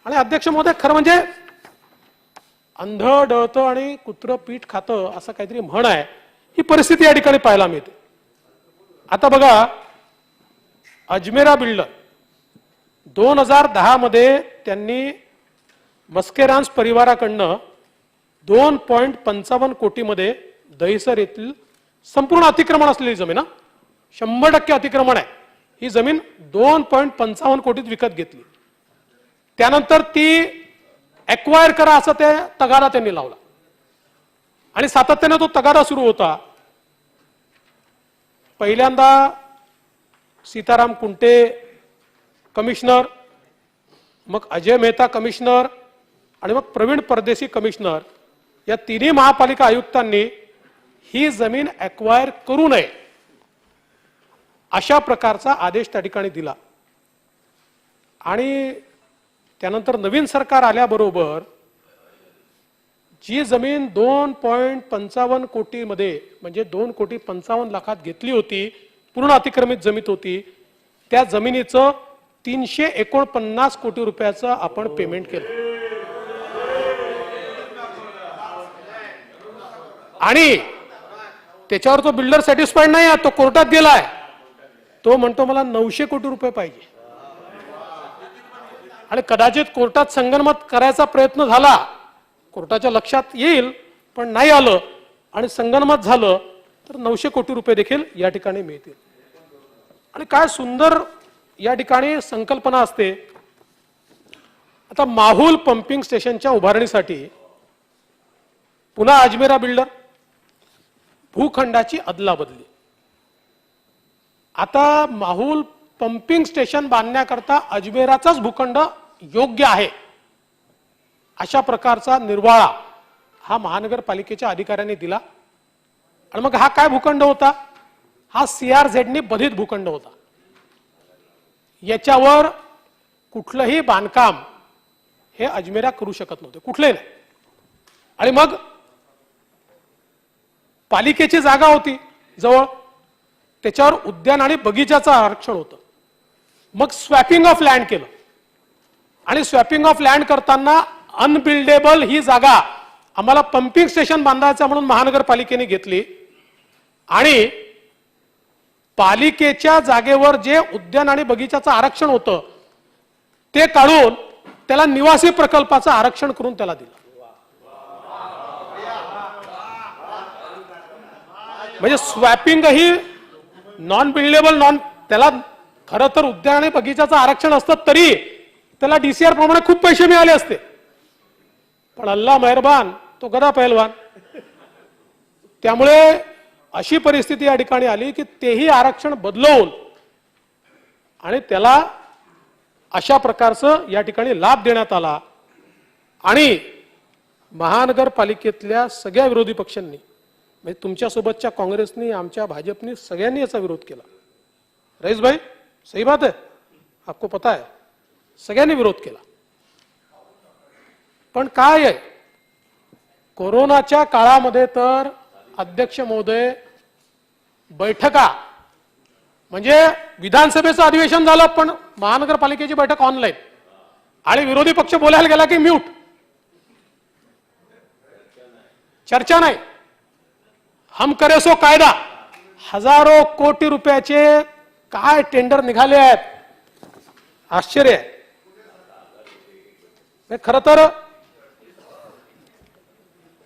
आणि अध्यक्ष महोदय, खरं म्हणजे अंध डळतं आणि कुत्रं पीठ खातं असं काहीतरी म्हण आहे. ही परिस्थिती या ठिकाणी पाहायला मिळते. आता बघा, अजमेरा बिल्डर 2010 मध्ये त्यांनी मस्केरान्स परिवाराकडनं 2.55 कोटीमध्ये दहिसर येथील संपूर्ण अतिक्रमण असलेली जमीन, 100% अतिक्रमण आहे, ही जमीन 2.55 कोटीत विकत घेतली. त्यानंतर ती एक्वायर करा असं ते तगादा त्यांनी लावला आणि सातत्याने तो तगादा सुरू होता. पहिल्यांदा सीताराम कुंटे कमिशनर, मग अजय मेहता कमिशनर आणि मग प्रवीण परदेशी कमिशनर, या तिन्ही महापालिका आयुक्तांनी ही जमीन एक्वायर करू नये अशा प्रकारचा आदेश त्या ठिकाणी दिला. आणि त्यानंतर नवीन सरकार आल्याबरोबर जी जमीन 2.55 कोटीमध्ये म्हणजे 2,55,00,000 घेतली होती, पूर्ण अतिक्रमित जमीन होती, त्या जमिनीचं 349 कोटी रुपयाचं आपण पेमेंट केलं. आणि त्याच्यावर तो बिल्डर सॅटिस्फाईड नाही आहे, तो कोर्टात गेलाय. तो म्हणतो मला 900 कोटी रुपये पाहिजे. आणि कदाचित कोर्टात संगनमत करायचा प्रयत्न झाला, कोर्टाच्या लक्षात येईल, पण नाही आलं आणि संगनमत झालं तर 900 कोटी रुपये देखील या ठिकाणी मिळतील. आणि काय सुंदर या ठिकाणी संकल्पना असते. आता माहुल पंपिंग स्टेशनच्या उभारणीसाठी पुन्हा अजमेरा बिल्डर, भूखंडाची अदलाबदली. आता माहुल पंपिंग स्टेशन बांधण्याकरता अजमेराचाच भूखंड योग्य आहे अशा प्रकारचा निर्वाळा हा महानगरपालिकेच्या अधिकाऱ्यांनी दिला. आणि मग हा काय भूखंड होता? हा CRZ बाधित भूखंड होता. याच्यावर कुठलंही बांधकाम हे अजमेरा करू शकत नव्हते, कुठले नाही. आणि मग पालिकेची जागा होती जवळ, त्याच्यावर उद्यान आणि बगीचाचं आरक्षण होतं. मग स्वॅपिंग ऑफ लँड केलं आणि स्वॅपिंग ऑफ लँड करताना अनबिल्डेबल ही जागा आम्हाला पंपिंग स्टेशन बांधायचं म्हणून महानगरपालिकेने घेतली आणि पालिकेच्या जागेवर जे उद्यान आणि बगीचाचं आरक्षण होतं ते काढून त्याला निवासी प्रकल्पाचं आरक्षण करून त्याला दिलं. म्हणजे स्वॅपिंग ही नॉन बिल्डेबल, त्याला खरं तर उद्यान आणि बगीचाचं आरक्षण असतं तरी त्याला DCR प्रमाणे खूप पैसे मिळाले असते, पण अल्लाह मेहरबान, तो गदा पहलवान. त्यामुळे अशी परिस्थिती या ठिकाणी आली की तेही आरक्षण बदलवून आणि त्याला अशा प्रकारचं या ठिकाणी लाभ देण्यात आला. आणि महानगरपालिकेतल्या सगळ्या विरोधी पक्षांनी, म्हणजे तुमच्यासोबतच्या काँग्रेसनी, आमच्या भाजपनी, सगळ्यांनी याचा विरोध केला. रईस भाई, सही बात है, आपको पता है, सगळ्यांनी विरोध केला. पण काय आहे, कोरोनाच्या काळामध्ये तर अध्यक्ष महोदय बैठका, म्हणजे विधानसभेचं अधिवेशन झालं पण महानगरपालिकेची बैठक ऑनलाईन, आणि विरोधी पक्ष बोलायला गेला की म्यूट, चर्चा नाही. हम करे सो कायदा, हजारो कोटी रुपयाचे काय टेंडर निघाले आहेत, आश्चर्य आहे. खरं तर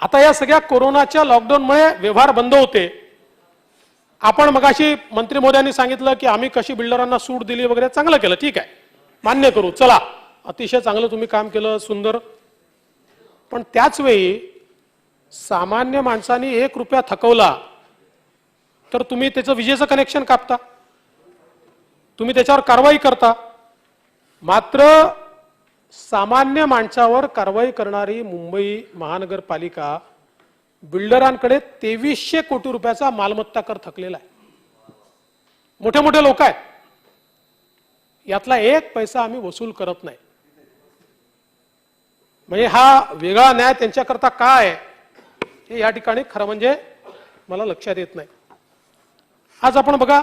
आता या सगळ्या कोरोनाच्या लॉकडाऊनमुळे व्यवहार बंद होते. आपण मगाशी मंत्री महोदयांनी सांगितलं की आम्ही कशी बिल्डरांना सूट दिली वगैरे, चांगलं केलं, ठीक आहे, मान्य करू, चला, अतिशय चांगलं तुम्ही काम केलं, सुंदर. पण त्याच वेळी सामान्य माणसांनी 1 रुपया थकवला तर तुम्ही त्याचं विजेचं कनेक्शन कापता, तुम्ही त्याच्यावर कारवाई करता. मात्र सामान्य माणसावर कारवाई करणारी मुंबई महानगरपालिका बिल्डरांकडे 2300 कोटी रुपयाचा मालमत्ता कर थकलेला आहे. मोठे मोठे लोक आहेत, यातला 1 पैसा आम्ही वसूल करत नाही. म्हणजे हा वेगळा न्याय त्यांच्याकरता काय आहे हे या ठिकाणी खरं म्हणजे मला लक्षात येत नाही. आज आपण बघा,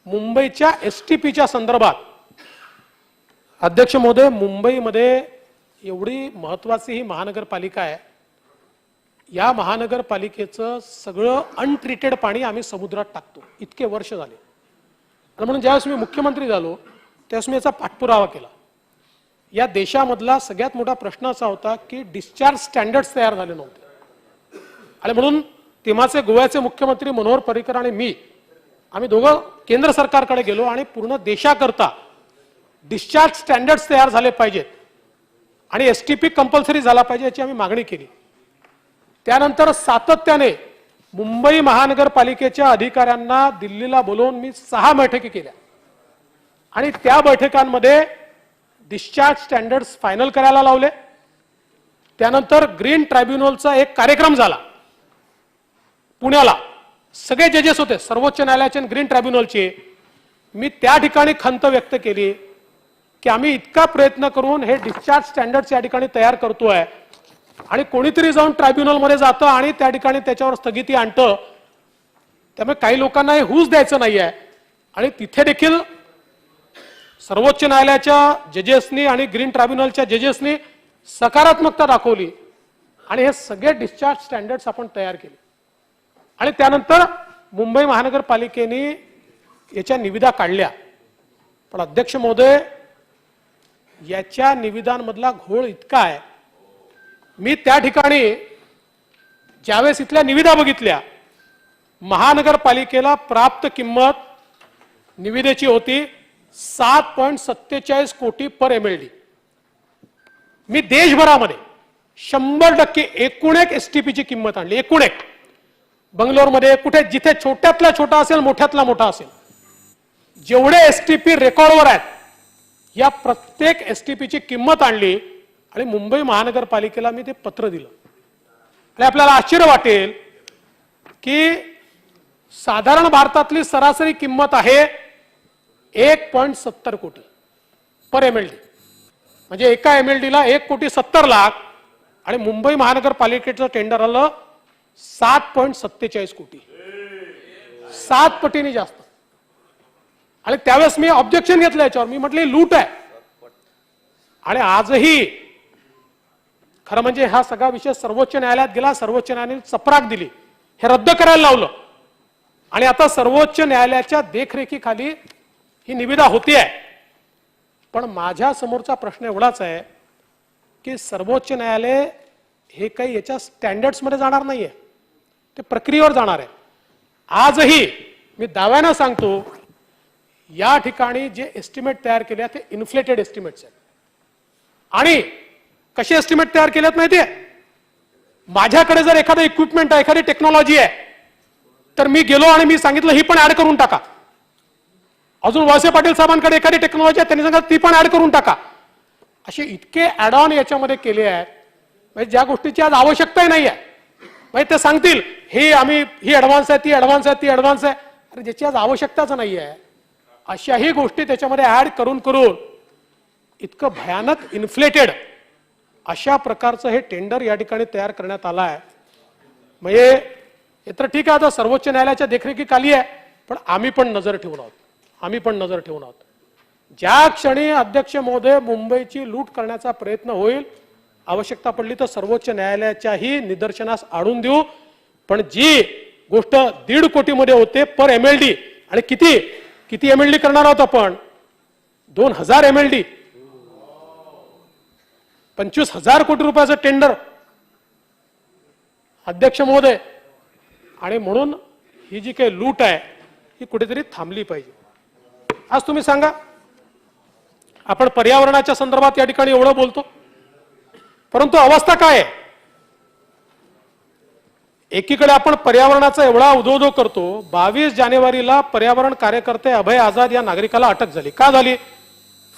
मुंबईच्या एसटीपीच्या संदर्भात अध्यक्ष महोदय, मुंबईमध्ये एवढी महत्वाची ही महानगरपालिका आहे, या महानगरपालिकेचं सगळं अनट्रीटेड पाणी आम्ही समुद्रात टाकतो, इतके वर्ष झाले. आणि म्हणून ज्यावेळेस मी मुख्यमंत्री झालो त्यावेळेस मी याचा पाठपुरावा केला. या देशामधला सगळ्यात मोठा प्रश्न असा होता की डिस्चार्ज स्टँडर्ड्स तयार झाले नव्हते. आणि म्हणून तेव्हाचे गोव्याचे मुख्यमंत्री मनोहर पर्रिकर आणि मी, आम्ही दोघं केंद्र सरकारकडे गेलो आणि पूर्ण देशाकरता डिस्चार्ज स्टँडर्ड्स तयार झाले पाहिजेत आणि एसटीपी कंपल्सरी झाला पाहिजे याची आम्ही मागणी केली. त्यानंतर सातत्याने मुंबई महानगरपालिकेच्या अधिकाऱ्यांना दिल्लीला बोलवून मी 6 बैठकी केल्या आणि त्या बैठकांमध्ये डिस्चार्ज स्टँडर्ड्स फायनल करायला लावले. त्यानंतर ग्रीन ट्रायब्युनलचा एक कार्यक्रम झाला पुण्याला, सगळे जजेस होते, सर्वोच्च न्यायालयाचे आणि ग्रीन ट्रायब्युनलचे. मी त्या ठिकाणी खंत व्यक्त केली की आम्ही इतका प्रयत्न करून हे डिस्चार्ज स्टँडर्ड्स या ठिकाणी तयार करतोय आणि कोणीतरी जाऊन ट्रायब्युनलमध्ये जातं आणि त्या ठिकाणी त्याच्यावर स्थगिती आणतं. त्यामुळे काही लोकांना हे होऊच द्यायचं नाहीये. आणि तिथे देखील सर्वोच्च न्यायालयाच्या जजेसनी आणि ग्रीन ट्रायब्युनलच्या जजेसनी सकारात्मकता दाखवली आणि हे सगळे डिस्चार्ज स्टँडर्ड्स आपण तयार केले. आणि त्यानंतर मुंबई महानगरपालिकेने याच्या निविदा काढल्या. पण अध्यक्ष महोदय, याच्या निविदांमधला घोळ इतका आहे, मी त्या ठिकाणी ज्यावेळेस इथल्या निविदा बघितल्या, महानगरपालिकेला प्राप्त किंमत निविदेची होती 7.47 कोटी पर MLD. मी देशभरामध्ये 100% एकूण एक एसटीपीची किंमत आणली, एकूण एक. बंगलोरमध्ये कुठे जिथे छोट्यातला छोटा असेल, मोठ्यातला मोठा असेल, जेवढे एसटीपी रेकॉर्डवर आहेत या प्रत्येक एसटीपीची किंमत आणली आणि मुंबई महानगरपालिकेला मी ते पत्र दिलं. आणि आपल्याला आश्चर्य वाटेल की साधारण भारतातली सरासरी किंमत आहे 1.70 कोटी पर MLD. म्हणजे एका MLDला 1,70,00,000 आणि मुंबई महानगरपालिकेचं टेंडर आलं 7.47 कोटी, 7 पटीने जास्त. आणि त्यावेळेस मी ऑब्जेक्शन घेतलं याच्यावर, मी म्हटलं लूट आहे. आणि आजही खरं म्हणजे हा सगळा विषय सर्वोच्च न्यायालयात गेला, सर्वोच्च न्यायालयाने चपराक दिली, हे रद्द करायला लावलं. आणि आता सर्वोच्च न्यायालयाच्या देखरेखीखाली ही निविदा होतीये. पण माझ्या समोरचा प्रश्न एवढाच आहे की सर्वोच्च न्यायालय हे काही याच्या स्टँडर्ड्स मध्ये जाणार नाहीये, ते प्रक्रियेवर जाणार आहे. आजही मी दाव्यानं सांगतो, या ठिकाणी जे एस्टिमेट तयार केले ते इन्फ्लेटेड एस्टिमेट्स आहेत. आणि कसे एस्टिमेट तयार केलेत माहितीये, माझ्याकडे जर एखादं इक्विपमेंट आहे, एखादी टेक्नॉलॉजी आहे, तर मी गेलो आणि मी सांगितलं ही पण ऍड करून टाका. अजून वळसे पाटील साहेबांकडे एखादी टेक्नॉलॉजी आहे, त्यांनी सांगितलं ती पण ऍड करून टाका. असे इतके ऍड ऑन याच्यामध्ये केले आहेत. म्हणजे ज्या गोष्टीची आज आवश्यकताही नाही आहे, म्हणजे ते सांगतील ही ऍडव्हान्स आहे, ती ऍडव्हान्स आहे, ती ऍडव्हान्स आहे. अरे ज्याची आज आवश्यकताच नाही आहे अशाही गोष्टी त्याच्यामध्ये ऍड करून करून इतकं भयानक इन्फ्लेटेड अशा प्रकारचं हे टेंडर या ठिकाणी तयार करण्यात आलं आहे. म्हणजे हे तर ठीक आहे, आता सर्वोच्च न्यायालयाच्या देखरेखीखाली आहे, पण आम्ही पण नजर ठेवून आहोत. ज्या क्षणी अध्यक्ष महोदय मुंबईची लूट करण्याचा प्रयत्न होईल, आवश्यकता पडली तर सर्वोच्च न्यायालयाच्याही निदर्शनास आणून देऊ. पण जी गोष्ट 1.5 कोटीमध्ये होते पर MLD, आणि किती MLD करणार आहोत आपण? 2000 MLD, 25,000 कोटी रुपयाचं टेंडर अध्यक्ष महोदय. आणि म्हणून ही जी काही लूट आहे ही कुठेतरी थांबली पाहिजे. आज तुम्ही सांगा, आपण पर्यावरणाच्या संदर्भात या ठिकाणी एवढं बोलतो, परंतु अवस्था काय आहे? एकीकडे आपण पर्यावरणाचा एवढा उदोदो करतो, 22 जानेवारीला पर्यावरण कार्यकर्ते अभय आझाद या नागरिकाला अटक झाली. का झाली?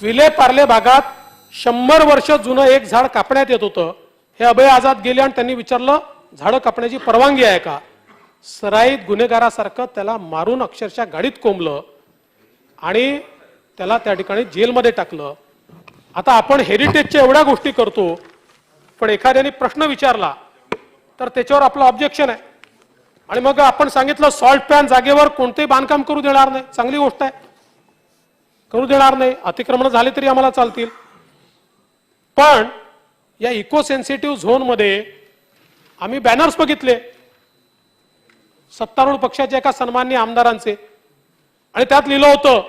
विले पार्ले भागात 100 वर्ष जुनं एक झाड कापण्यात येत होतं. हे अभय आझाद गेले आणि त्यांनी विचारलं झाडं कापण्याची परवानगी आहे का? सराईत गुन्हेगारासारखं त्याला मारून अक्षरशः गाडीत कोंबलं आणि त्याला त्या ठिकाणी जेलमध्ये टाकलं. आता आपण हेरिटेजच्या एवढ्या गोष्टी करतो, पण एखाद्याने प्रश्न विचारला तर त्याच्यावर आपलं ऑब्जेक्शन आहे. आणि मग आपण सांगितलं सॉल्ट पॅन जागेवर कोणतेही बांधकाम करू देणार नाही. चांगली गोष्ट आहे, करू देणार नाही, अतिक्रमण झाले तरी आम्हाला चालतील. पण या इको सेन्सिटिव्ह झोनमध्ये आम्ही बॅनर्स बघितले सत्तारूढ पक्षाच्या एका सन्माननीय आमदारांचे, आणि त्यात लिहिलं होतं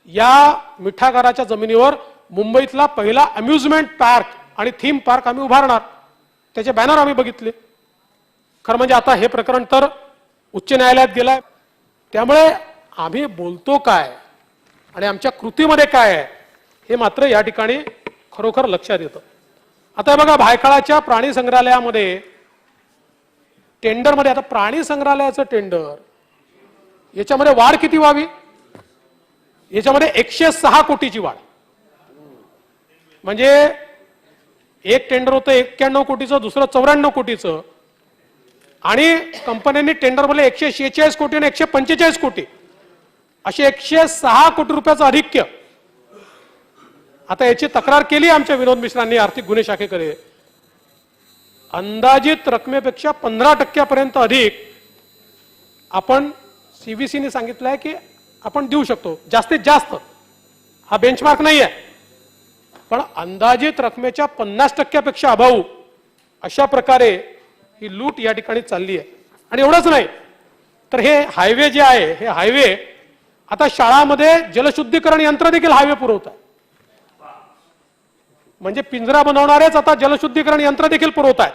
या मिठागराच्या जमिनीवर मुंबईतला पहिला अम्युजमेंट पार्क आणि थीम पार्क आम्ही उभारणार. त्याचे बॅनर आम्ही बघितले. खरं म्हणजे आता हे प्रकरण तर उच्च न्यायालयात गेलंय. त्यामुळे आम्ही बोलतो काय आणि आमच्या कृतीमध्ये काय आहे हे मात्र या ठिकाणी खरोखर लक्षात येतं. आता बघा, भायखळाच्या प्राणी संग्रहालयामध्ये टेंडरमध्ये, आता प्राणी संग्रहालयाचं टेंडर, याच्यामध्ये वाढ किती व्हावी? याच्यामध्ये 106 कोटीची वाढ. म्हणजे एक टेंडर होतं 91 कोटीचं, दुसरं 94 कोटीचं, आणि कंपन्यांनी टेंडरमध्ये 146 कोटी आणि 145 कोटी असे 106 कोटी रुपयाचं अधिक्य. आता याची तक्रार केली आमच्या विनोद मिश्रांनी आर्थिक गुन्हे शाखेकडे. अंदाजित रकमेपेक्षा 15% अधिक आपण CVCने सांगितलंय की आपण देऊ शकतो, जास्तीत जास्त. हा बेंचमार्क नाही आहे, पण अंदाजित रकमेच्या 50% अभाव अशा प्रकारे ही लूट या ठिकाणी चालली आहे. आणि एवढंच नाही तर हे हायवे जे आहे, हे हायवे आता शाळांमध्ये जलशुद्धीकरण यंत्र देखील हायवे पुरवतात. म्हणजे पिंजरा बनवणारेच आता जलशुद्धीकरण यंत्र देखील पुरवतात.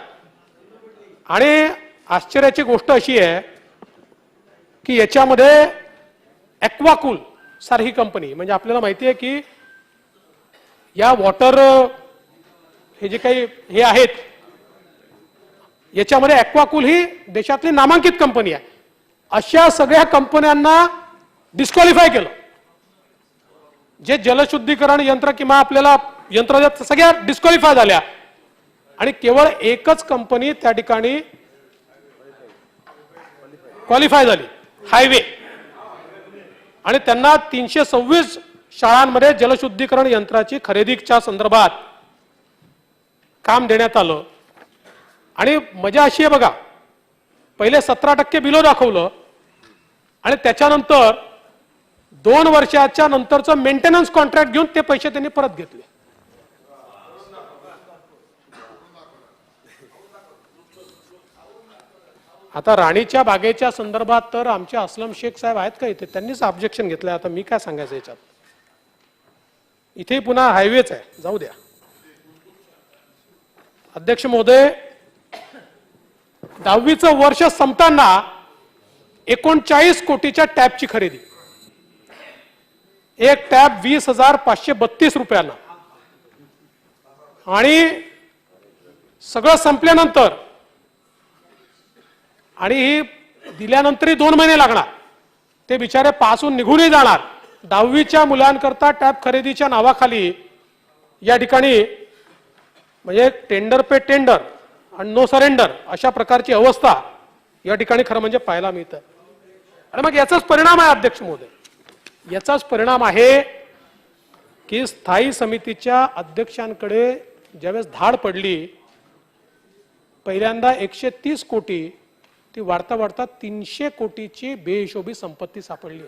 आणि आश्चर्याची गोष्ट अशी आहे की याच्यामध्ये ॲक्वाकूल सारखी कंपनी, म्हणजे आपल्याला माहिती आहे की या वॉटर हे जे काही हे आहेत याच्यामध्ये ॲक्वाकूल ही देशातली नामांकित कंपनी आहे. अशा सगळ्या कंपन्यांना डिस्क्वालिफाय केलं. जे जलशुद्धीकरण यंत्र किंवा आपल्याला यंत्र सगळ्या डिस्क्वालिफाय झाल्या, आणि केवळ एकच कंपनी त्या ठिकाणी क्वालिफाय झाली, हायवे. आणि त्यांना 326 शाळांमध्ये जलशुद्धीकरण यंत्राची खरेदीच्या संदर्भात काम देण्यात आलं. आणि मजा अशी आहे बघा, पहिले 17% बिलो दाखवलं आणि त्याच्यानंतर 2 वर्षाच्या नंतरचं मेंटेनन्स कॉन्ट्रॅक्ट घेऊन ते पैसे त्यांनी परत घेतले. आता राणीच्या बागेच्या संदर्भात तर आमचे असलम शेख साहेब आहेत का इथे, त्यांनीच ऑब्जेक्शन घेतलंय. आता मी काय सांगायचं याच्यात, इथे पुन्हा हायवेच आहे, जाऊ द्या. अध्यक्ष महोदय, 10वीचं वर्ष संपताना 39 कोटीच्या टॅबची खरेदी, एक टॅब 20,532 रुपयाला, आणि सगळं संपल्यानंतर आणि ही दिल्यानंतरही 2 महिने लागणार, ते बिचारे पासून निघूनही जाणार. 10वीच्या मुलांकरता टॅब खरेदीच्या नावाखाली या ठिकाणी म्हणजे टेंडर पे टेंडर आणि नो सरेंडर अशा प्रकारची अवस्था या ठिकाणी खरं म्हणजे पाहायला मिळतं. आणि मग याचाच परिणाम आहे अध्यक्ष महोदय, याचाच परिणाम आहे की स्थायी समितीच्या अध्यक्षांकडे ज्यावेळेस धाड पडली, पहिल्यांदा 130 कोटी ती वाढता वाढता 300 कोटीची बेहिशोबी संपत्ती सापडली.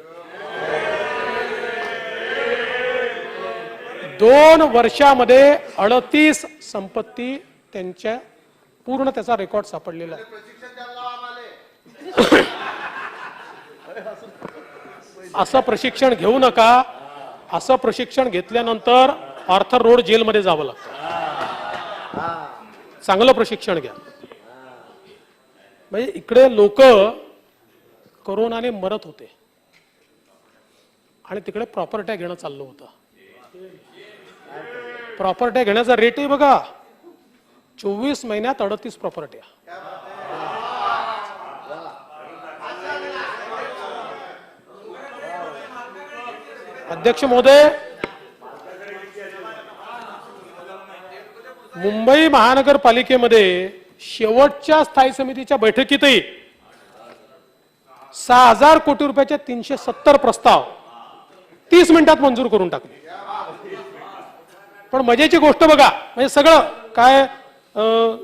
2 वर्षामध्ये 38 संपत्ती त्यांच्या पूर्ण त्याचा रेकॉर्ड सापडलेला आहे. असं प्रशिक्षण घेऊ नका. असं प्रशिक्षण घेतल्यानंतर आर्थर रोड जेलमध्ये जावं लागतं. चांगलं प्रशिक्षण घ्या. म्हणजे इकडे लोक कोरोनाने मरत होते आणि तिकडे प्रॉपर्ट्या घेणं चाललं होतं. प्रॉपर्ट्या घेण्याचा रेटही बघा, 24 महिन्यात 38 प्रॉपर्ट्या. अध्यक्ष महोदय, मुंबई महानगरपालिकेमध्ये शेवटच्या स्थायी समितीच्या बैठकीतही 6000 कोटी रुपयाचे 370 प्रस्ताव 30 मिनिटात मंजूर करून टाकले. पण मजेची गोष्ट बघा, म्हणजे सगळं काय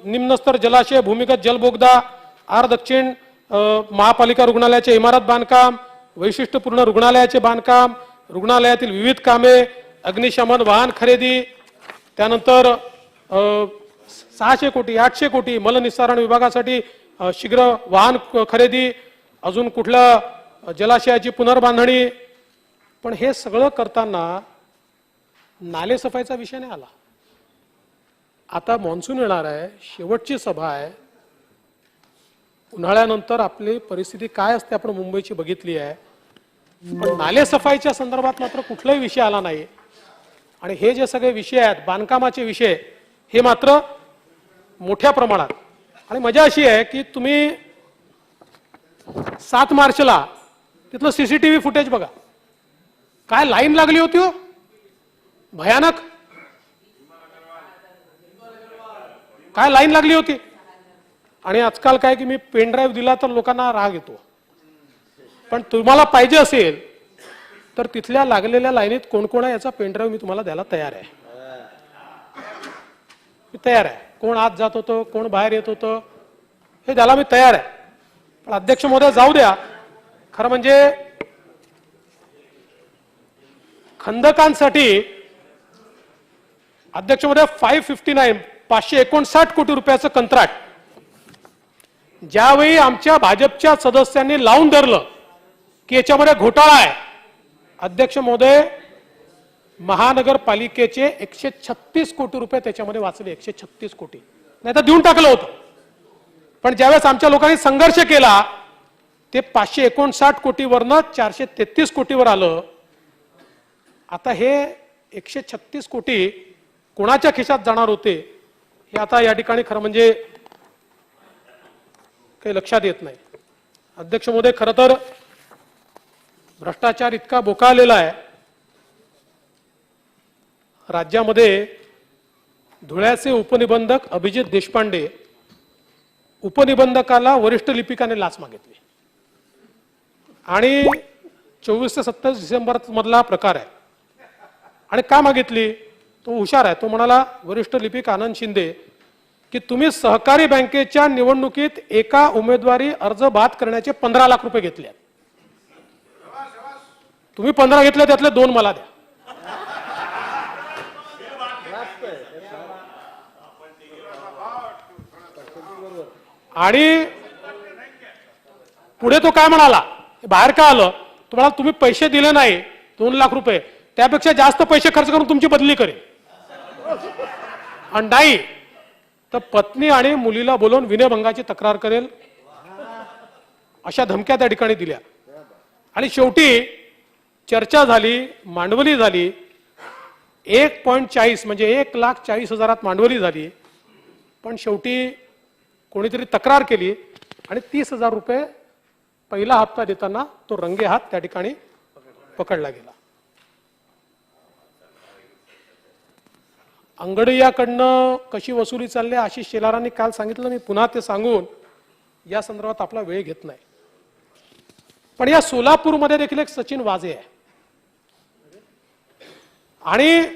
निम्नस्तर जलाशय, भूमिगत जलबोगदा, आर दक्षिण महापालिका रुग्णालयाचे इमारत बांधकाम, वैशिष्ट्यपूर्ण रुग्णालयाचे बांधकाम, रुग्णालयातील विविध कामे, अग्निशमन वाहन खरेदी, त्यानंतर 600 कोटी 800 कोटी मलनिस्सारण विभागासाठी शीघ्र वाहन खरेदी, अजून कुठल्या जलाशयाची पुनर्बांधणी. पण हे सगळं करताना नालेसफाईचा विषय नाही आला. आता मॉन्सून येणार आहे, शेवटची सभा आहे. उन्हाळ्यानंतर आपली परिस्थिती काय असते आपण मुंबईची बघितली आहे. पण नालेसफाईच्या संदर्भात मात्र कुठलाही विषय आला नाही. आणि हे जे सगळे विषय आहेत, बांधकामाचे विषय, हे मात्र मोठ्या प्रमाणात. आणि मजा अशी आहे की तुम्ही 7 मार्चला तिथलं सीसीटीव्ही फुटेज बघा, काय लाईन लागली होती हो, भयानक काय लाईन लागली होती. आणि आजकाल काय की मी पेन ड्राईव्ह दिला तर लोकांना राग येतो. पण तुम्हाला पाहिजे असेल तर तिथल्या लागलेल्या लाईनीत कोण कोण आहे याचा पेन ड्राईव्ह मी तुम्हाला द्यायला तयार आहे. मी तयार आहे. कोण आत जात होतं, कोण बाहेर येत होतं, हे द्यायला मी तयार आहे. पण अध्यक्ष महोदय जाऊ द्या. खरं म्हणजे खंदकांसाठी अध्यक्ष महोदय 559 कोटी रुपयाचं कंत्राट ज्यावेळी आमच्या भाजपच्या सदस्यांनी लावून धरलं की याच्यामध्ये घोटाळा आहे, अध्यक्ष महोदय महानगरपालिकेचे 136 कोटी रुपये त्याच्यामध्ये वाचले. 136 कोटी नाही तर देऊन टाकलं होतं. पण ज्यावेळेस आमच्या लोकांनी संघर्ष केला ते 559 कोटीवरनं 433 कोटीवर आलं. आता हे 136 कोटी कोणाच्या खिशात जाणार होते हे आता या ठिकाणी खरं म्हणजे काही लक्षात येत नाही. अध्यक्ष महोदय, खरं तर भ्रष्टाचार इतका बोकाळलेला आहे राज्यामध्ये. धुळ्याचे उपनिबंधक अभिजित देशपांडे उपनिबंधकाला वरिष्ठ लिपिकाने लाच मागितली आणि 24 ते 27 डिसेंबर मधला प्रकार आहे. आणि का मागितली? तो हुशार आहे. तो म्हणाला, वरिष्ठ लिपिक आनंद शिंदे, की तुम्ही सहकारी बँकेच्या निवडणुकीत एका उमेदवारी अर्ज बाद करण्याचे 15 लाख रुपये घेतले. तुम्ही 15 घेतले, त्यातले 2 मला द्या. आणि पुढे तो काय म्हणाला, बाहेर का आलं, तुम्हाला तुम्ही पैसे दिले नाही 2 लाख रुपये, त्यापेक्षा जास्त पैसे खर्च करून तुमची बदली करेल. आणि नाही तर पत्नी आणि मुलीला बोलवून विनयभंगाची तक्रार करेल, अशा धमक्या त्या ठिकाणी दिल्या. आणि शेवटी चर्चा झाली, मांडवली झाली. 1.40 म्हणजे 1,40,000 मांडवली झाली. पण शेवटी कोणीतरी तक्रार केली आणि 30,000 रुपये पहिला हप्ता देताना तो रंगे हात त्या ठिकाणी पकडला गेला. अंगडियाकडनं कशी वसुली चालली आहे, आशिष शेलारांनी काल सांगितलं, मी पुन्हा ते सांगून या संदर्भात आपला वेळ घेत नाही. पण या सोलापूरमध्ये देखील एक सचिन वाझे आहे आणि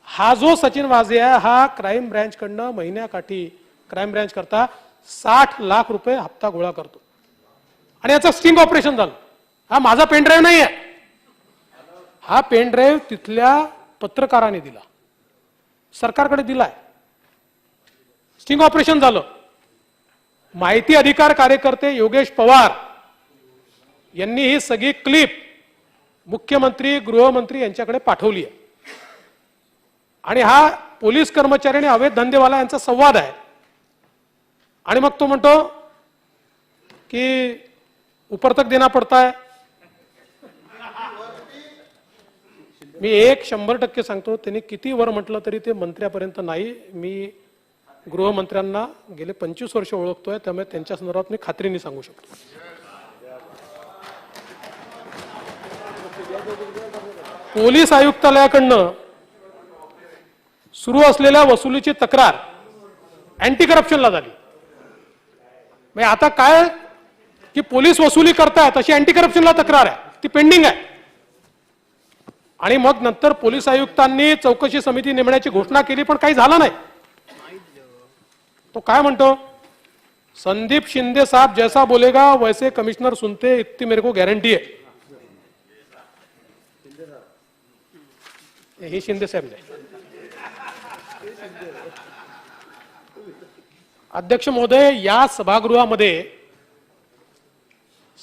हा जो सचिन वाझे आहे हा क्राईम ब्रँचकडनं महिन्याकाठी क्राईम ब्रँच करता 60 लाख रुपये हप्ता गोळा करतो आणि याचं स्टिंग ऑपरेशन झालं. हा माझा पेनड्राईव्ह नाही आहे, हा पेनड्राईव्ह तिथल्या पत्रकाराने दिला, सरकारकडे दिलाय. स्टिंग ऑपरेशन झालं. माहिती अधिकार कार्यकर्ते योगेश पवार यांनी ही सगळी क्लिप मुख्यमंत्री गृहमंत्री यांच्याकडे पाठवली आहे आणि हा पोलीस कर्मचारी आणि अवैध धंदेवाला यांचा संवाद आहे. आणि मग तो म्हणतो की ऊपर तक देना पड़ता है. मी 100% सांगतो, त्यांनी किती वर म्हटलं तरी ते मंत्र्यापर्यंत नाही. मी गृहमंत्र्यांना गेले 25 वर्ष ओळखतोय, त्यामुळे त्यांच्या संदर्भात मी खात्रीने सांगू शकतो. पोलीस आयुक्तालयाकडनं सुरू असलेल्या वसुलीची तक्रार अँटी करप्शनला झाली. म्हणजे आता काय की पोलीस वसुली करतायत अशी अँटी करप्शनला तक्रार आहे, ती पेंडिंग आहे. आणि मग नंतर पोलीस आयुक्तांनी चौकशी समिती नेमण्याची घोषणा केली, पण काही झालं नाही. तो काय म्हणतो, संदीप शिंदे साहब जैसा बोलेगा वैसे कमिश्नर सुनते, इतनी मेरे को गारंटी है. हे शिंदे साहेब नाही. अध्यक्ष महोदय, या सभागृहामध्ये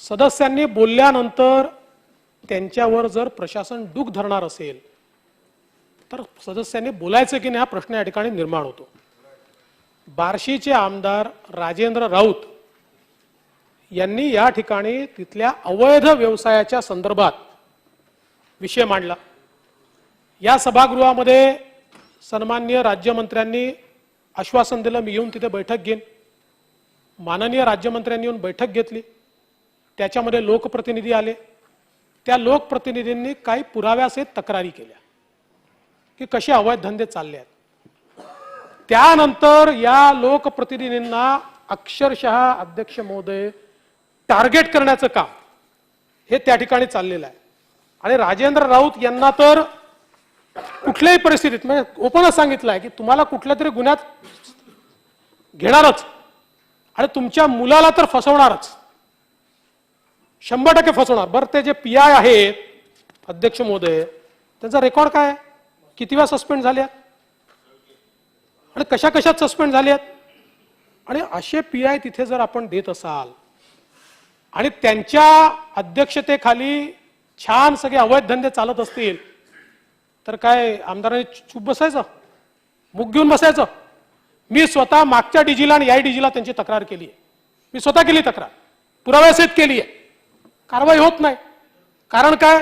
सदस्यांनी बोलल्यानंतर त्यांच्यावर जर प्रशासन डूख धरणार असेल तर सदस्यांनी बोलायचं की नाही हा प्रश्न या ठिकाणी निर्माण होतो. बार्शीचे आमदार राजेंद्र राऊत यांनी या ठिकाणी तिथल्या अवैध व्यवसायाच्या संदर्भात विषय मांडला. या सभागृहामध्ये सन्माननीय राज्यमंत्र्यांनी आश्वासन दिलं, मी येऊन तिथे बैठक घेईन. माननीय राज्यमंत्र्यांनी येऊन बैठक घेतली, त्याच्यामध्ये लोकप्रतिनिधी आले. त्या लोकप्रतिनिधींनी काही पुराव्यासहित तक्रारी केल्या की कसे अवैध धंदे चालले आहेत. त्यानंतर या लोकप्रतिनिधींना अक्षरशः अध्यक्ष महोदय टार्गेट करण्याचं काम हे त्या ठिकाणी चाललेलं आहे. आणि राजेंद्र राऊत यांना तर कुठल्याही परिस्थितीत म्हणजे ओपनच सांगितलं आहे की तुम्हाला कुठल्या तरी गुन्ह्यात घेणारच आणि तुमच्या मुलाला तर फसवणारच, 100% फसवणार. बरं, ते जे PI आहेत अध्यक्ष महोदय, त्यांचा रेकॉर्ड काय आहे, किती वेळा सस्पेंड झाले आणि कशा कशात सस्पेंड झाले आहेत. आणि असे PI तिथे जर आपण देत असाल आणि त्यांच्या अध्यक्षतेखाली छान सगळे अवैध धंदे चालत असतील तर काय आमदारांनी चूप बसायचं, मुख घेऊन बसायचं. मी स्वतः मागच्या डीजीला आणि या डीजीला त्यांची तक्रार केली आहे. मी स्वतः केली तक्रार, पुराव्यासहित केली आहे. कारवाई होत नाही. कारण काय,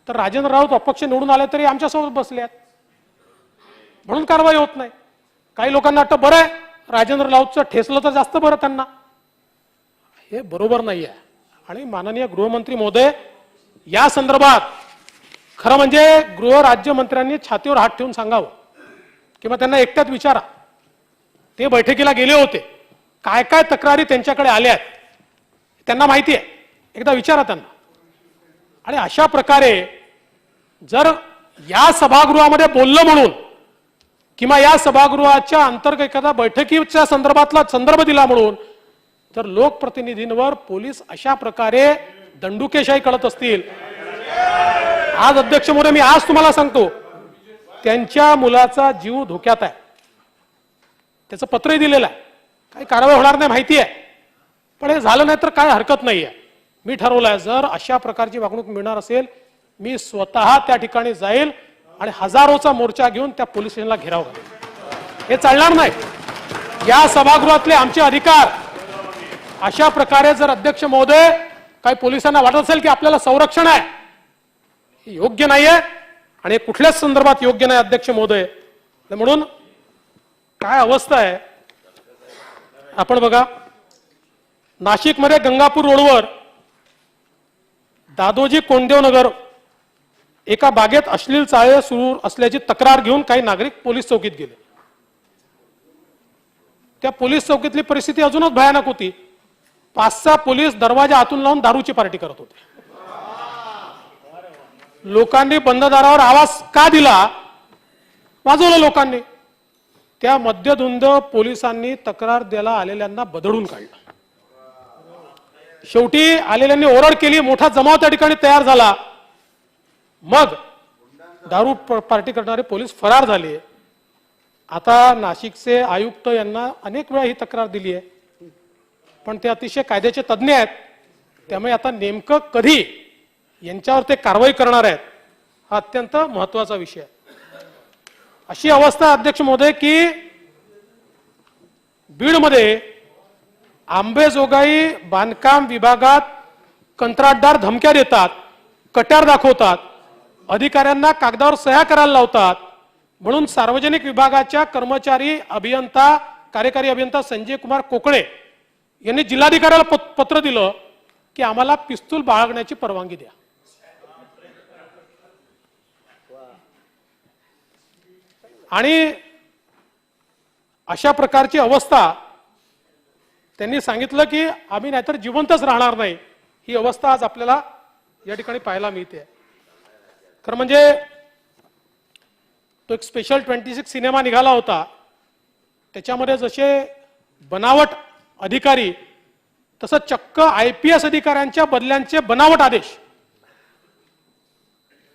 तर राजेंद्र राऊत अपक्ष निवडून आले तरी आमच्यासोबत बसले आहेत म्हणून कारवाई होत नाही. काही लोकांना वाटतं बरं आहे राजेंद्र राऊतचं ठेसलं तर जास्त बरं त्यांना. हे बरोबर नाही आहे. आणि माननीय गृहमंत्री महोदय, या संदर्भात खरं म्हणजे गृह राज्यमंत्र्यांनी छातीवर हात ठेवून सांगावं किंवा त्यांना एकट्यात विचारा. ते बैठकीला गेले होते, काय काय तक्रारी त्यांच्याकडे आल्या आहेत त्यांना माहिती आहे, एकदा विचारा त्यांना. आणि अशा प्रकारे जर या सभागृहामध्ये बोललं म्हणून किंवा या सभागृहाच्या अंतर्गत एखाद्या बैठकीच्या संदर्भातला संदर्भ दिला म्हणून जर लोकप्रतिनिधींवर पोलीस अशा प्रकारे दंडुकेशाही करत असतील, आज अध्यक्ष महोदय मी आज तुम्हाला सांगतो त्यांच्या मुलाचा जीव धोक्यात आहे, त्याचं पत्रही दिलेलं आहे. काही कारवाई होणार नाही माहिती आहे, पण हे झालं नाही तर काय हरकत नाही आहे. मी ठरवलंय जर अशा प्रकारची वागणूक मिळणार असेल मी स्वतः त्या ठिकाणी जाईल आणि हजारोचा मोर्चा घेऊन त्या पोलीस स्टेशनला घेराव घालेल. हे चालणार नाही. या सभागृहातले आमचे अधिकार अशा प्रकारे जर अध्यक्ष महोदय काही पोलिसांना वाटत असेल की आपल्याला संरक्षण आहे, हे योग्य नाहीये आणि कुठल्याच संदर्भात योग्य नाही अध्यक्ष महोदय. म्हणून काय अवस्था आहे आपण बघा. नाशिकमध्ये गंगापूर रोडवर दादोजी कोंडदेव नगर एका बागेत अश्लील चाळे सुरू असल्याची तक्रार घेऊन काही नागरिक पोलीस चौकीत गेले. त्या पोलीस चौकीतली परिस्थिती अजूनच भयानक होती. 5-6 पोलीस दरवाजा आतून लावून दारूची पार्टी करत होते. लोकांनी बंद दारावर आवाज का दिला? वाजवलं लोकांनी. त्या मद्यधुंद पोलिसांनी तक्रार द्यायला आलेल्यांना बदडून काढलं. शेवटी आलेल्यांनी ओरड केली, मोठा जमाव त्या ठिकाणी तयार झाला. मग दारू पार्टी करणारे पोलीस फरार झाले. आता नाशिकचे आयुक्त यांना अनेक वेळा ही तक्रार दिली आहे, पण ते अतिशय कायद्याचे तज्ज्ञ आहेत. त्यामुळे आता नेमकं कधी यांच्यावर ते कारवाई करणार आहेत हा अत्यंत महत्वाचा विषय आहे. अशी अवस्था अध्यक्ष महोदय की बीडमध्ये आंबेजोगाई बांधकाम विभागात कंत्राटदार धमक्या देतात, कट्यार दाखवतात, अधिकाऱ्यांना कागदावर सह्या करायला लावतात. म्हणून सार्वजनिक विभागाच्या कर्मचारी अभियंता कार्यकारी अभियंता संजय कुमार कोकणे यांनी जिल्हाधिकाऱ्याला पत्र दिलं की आम्हाला पिस्तूल बाळगण्याची परवानगी द्या. आणि अशा प्रकारची अवस्था त्यांनी सांगितलं की आम्ही नाहीतर जिवंतच राहणार नाही. ही अवस्था आज आपल्याला या ठिकाणी पाहायला मिळते. खरं म्हणजे तो एक स्पेशल 26 सिनेमा निघाला होता, त्याच्यामध्ये जसे बनावट अधिकारी तसं चक्क IPS अधिकाऱ्यांच्या बदल्यांचे बनावट आदेश.